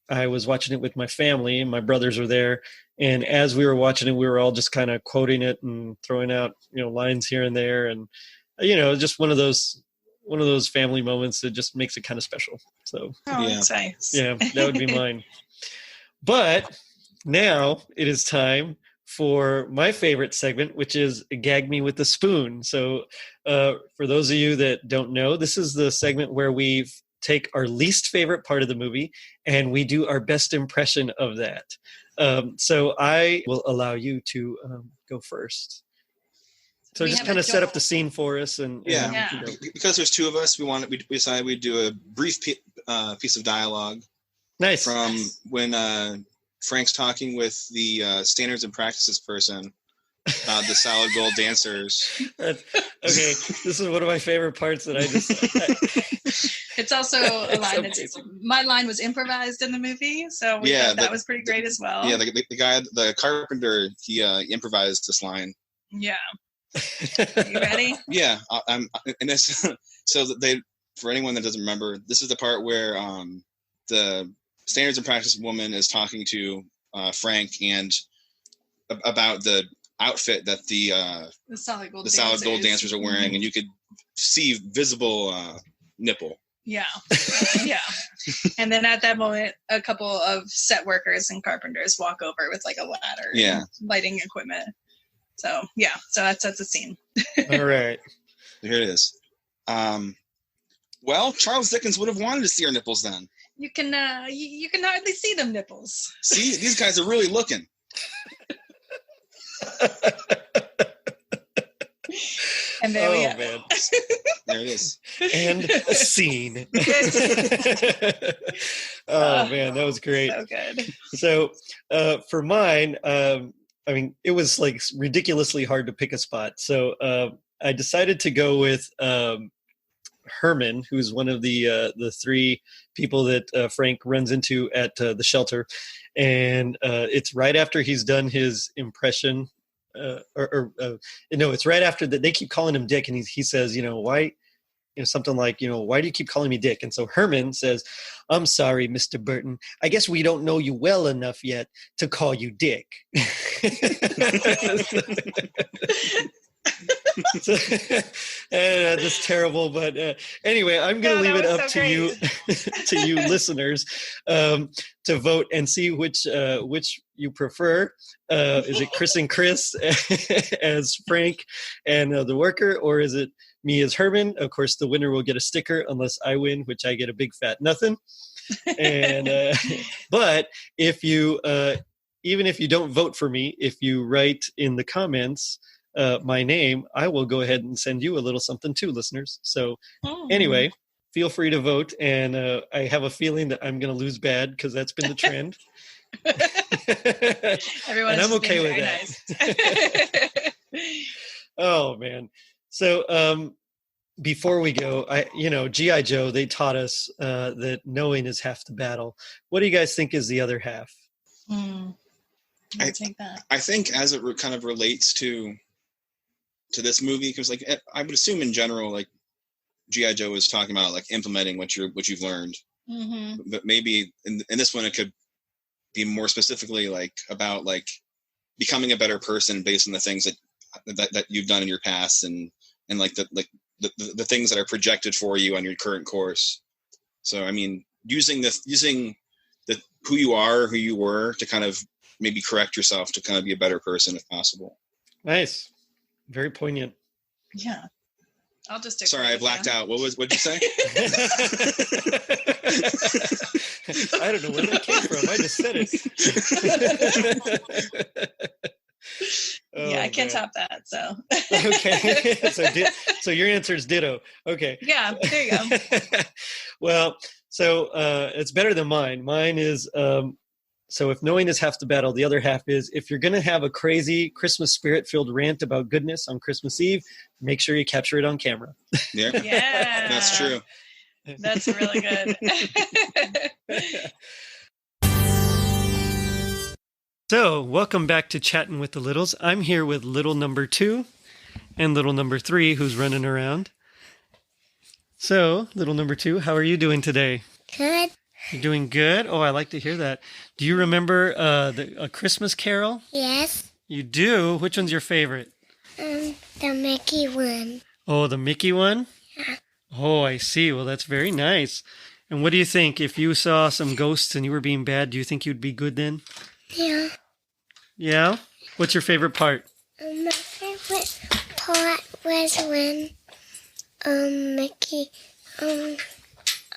I was watching it with my family, and my brothers were there. And as we were watching it, we were all just kind of quoting it and throwing out, lines here and there, and just one of those family moments that just makes it kind of special. So that's nice. Yeah, that would be mine. But now it is time for my favorite segment, which is Gag Me with a Spoon. So for those of you that don't know, this is the segment where we take our least favorite part of the movie and we do our best impression of that. So I will allow you to go first. So just kind of set up the scene for us. And because there's two of us, we decided we'd do a brief piece of dialogue. Nice. From when Frank's talking with the standards and practices person the salad gold dancers. Okay, this is one of my favorite parts that I just. It's also a line that's my line was improvised in the movie, so that was pretty great as well. Yeah, the guy, the carpenter, he improvised this line. Yeah. Are you ready? Yeah, I'm. And this, so they, for anyone that doesn't remember, this is the part where the standards and practice woman is talking to Frank and about the outfit that the solid gold dancers are wearing, and you could see visible nipple. Yeah. Yeah. And then at that moment, a couple of set workers and carpenters walk over with like a ladder and lighting equipment. So that sets the scene. All right. Here it is. Well, Charles Dickens would have wanted to see her nipples then. You can hardly see them nipples. See, these guys are really looking. And there we go. Man. There it is. And a scene. Oh man, that was great. So good. So for mine, I mean, it was like ridiculously hard to pick a spot. So I decided to go with Herman, who's one of the three people that Frank runs into at the shelter, and it's right after he's done his impression. No, it's right after that. They keep calling him Dick, and he says, why, something like, why do you keep calling me Dick? And so Herman says, I'm sorry, Mr. Burton. I guess we don't know you well enough yet to call you Dick. That's terrible, but anyway, I'm going to leave it up to you, to you listeners, to vote and see which you prefer. Is it Kris and Kris as Frank and the worker, or is it me as Herman? Of course, the winner will get a sticker unless I win, which I get a big fat nothing. And but if you even if you don't vote for me, if you write in the comments my name, I will go ahead and send you a little something too, listeners. So anyway, feel free to vote. And I have a feeling that I'm going to lose bad because that's been the trend. Everyone and I'm okay with that. Nice. Oh man. So before we go, G.I. Joe, they taught us that knowing is half the battle. What do you guys think is the other half? I think that. I think as it kind of relates to this movie, because like I would assume in general, like G.I. Joe is talking about like implementing what you've learned, but maybe in this one it could be more specifically like about like becoming a better person based on the things that you've done in your past and like the things that are projected for you on your current course. So I mean, using the who you are, who you were, to kind of maybe correct yourself to kind of be a better person if possible. Nice. Very poignant. Yeah. I'll just Sorry, I blacked out. What'd you say? I don't know where that came from. I just said it. Yeah, I can't top that. So. Okay. So your answer is ditto. Okay. Yeah, there you go. Well, so it's better than mine. Mine is so if knowing is half the battle, the other half is if you're going to have a crazy Christmas spirit-filled rant about goodness on Christmas Eve, make sure you capture it on camera. Yeah. Yeah. That's true. That's really good. So, welcome back to Chatting with the Littles. I'm here with little number 2 and little number 3 who's running around. So, little number 2, how are you doing today? Good. You're doing good? Oh, I like to hear that. Do you remember A Christmas Carol? Yes. You do? Which one's your favorite? The Mickey one. Oh, the Mickey one? Yeah. Oh, I see. Well, that's very nice. And what do you think? If you saw some ghosts and you were being bad, do you think you'd be good then? Yeah. Yeah? What's your favorite part? My favorite part was when Mickey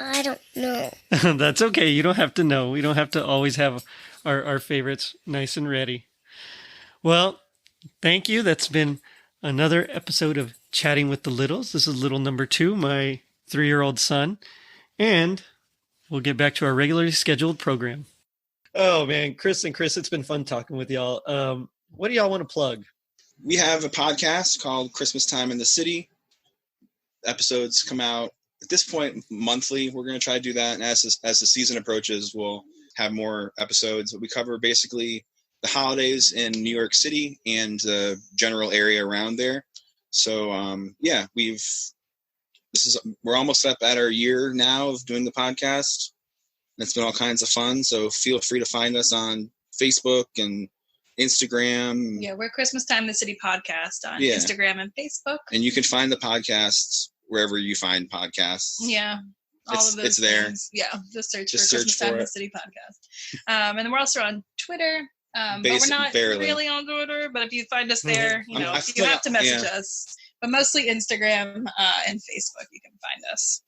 I don't know. That's okay. You don't have to know. We don't have to always have our favorites nice and ready. Well, thank you. That's been another episode of Chatting with the Littles. This is little number 2, my 3-year-old son. And we'll get back to our regularly scheduled program. Oh, man. Kris and Kris, it's been fun talking with y'all. What do y'all want to plug? we have a podcast called Christmas Time in the City. Episodes come out at this point monthly. We're going to try to do that. And as the season approaches, we'll have more episodes. But we cover basically the holidays in New York City and the general area around there. So, we're almost up at our year now of doing the podcast. It's been all kinds of fun. So feel free to find us on Facebook and Instagram. Yeah, we're Christmas Time in the City podcast on Instagram and Facebook. And you can find the podcasts wherever you find podcasts. Yeah. All of those it's there. Things. Yeah, just search for Christmas Time in the City podcast. And then we're also on Twitter. But we're not really on Twitter. But if you find us there, you have to message us. But mostly Instagram and Facebook, you can find us.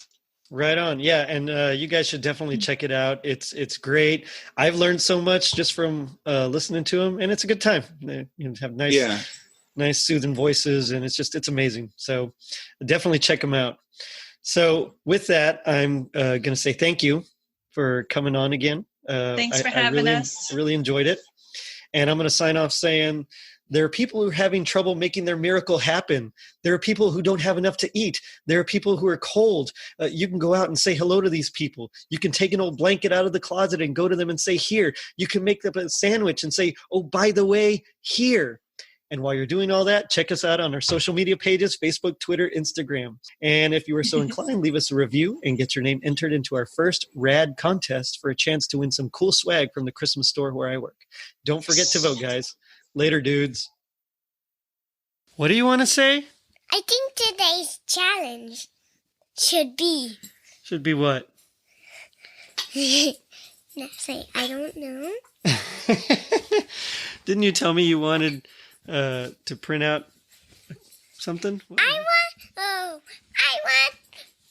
Right on. Yeah. And you guys should definitely check it out. It's great. I've learned so much just from listening to them, and it's a good time. They have nice soothing voices, and it's amazing. So definitely check them out. So with that, I'm going to say thank you for coming on again. Thanks for having us. I really enjoyed it. And I'm going to sign off saying, there are people who are having trouble making their miracle happen. There are people who don't have enough to eat. There are people who are cold. You can go out and say hello to these people. You can take an old blanket out of the closet and go to them and say, here. You can make them a sandwich and say, oh, by the way, here. And while you're doing all that, check us out on our social media pages, Facebook, Twitter, Instagram. And if you are so inclined, leave us a review and get your name entered into our first rad contest for a chance to win some cool swag from the Christmas store where I work. Don't forget to vote, guys. Later, dudes. What do you want to say? I think today's challenge should be... Should be what? Say, I don't know. Didn't you tell me you wanted to print out something? I want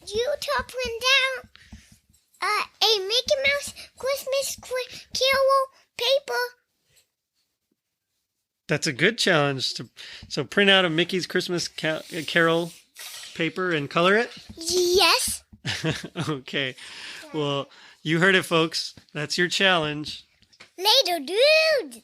you to print out a Mickey Mouse Christmas Carol paper. That's a good challenge. So print out a Mickey's Christmas Carol paper and color it? Yes. Okay. Well, you heard it, folks. That's your challenge. Later, dude.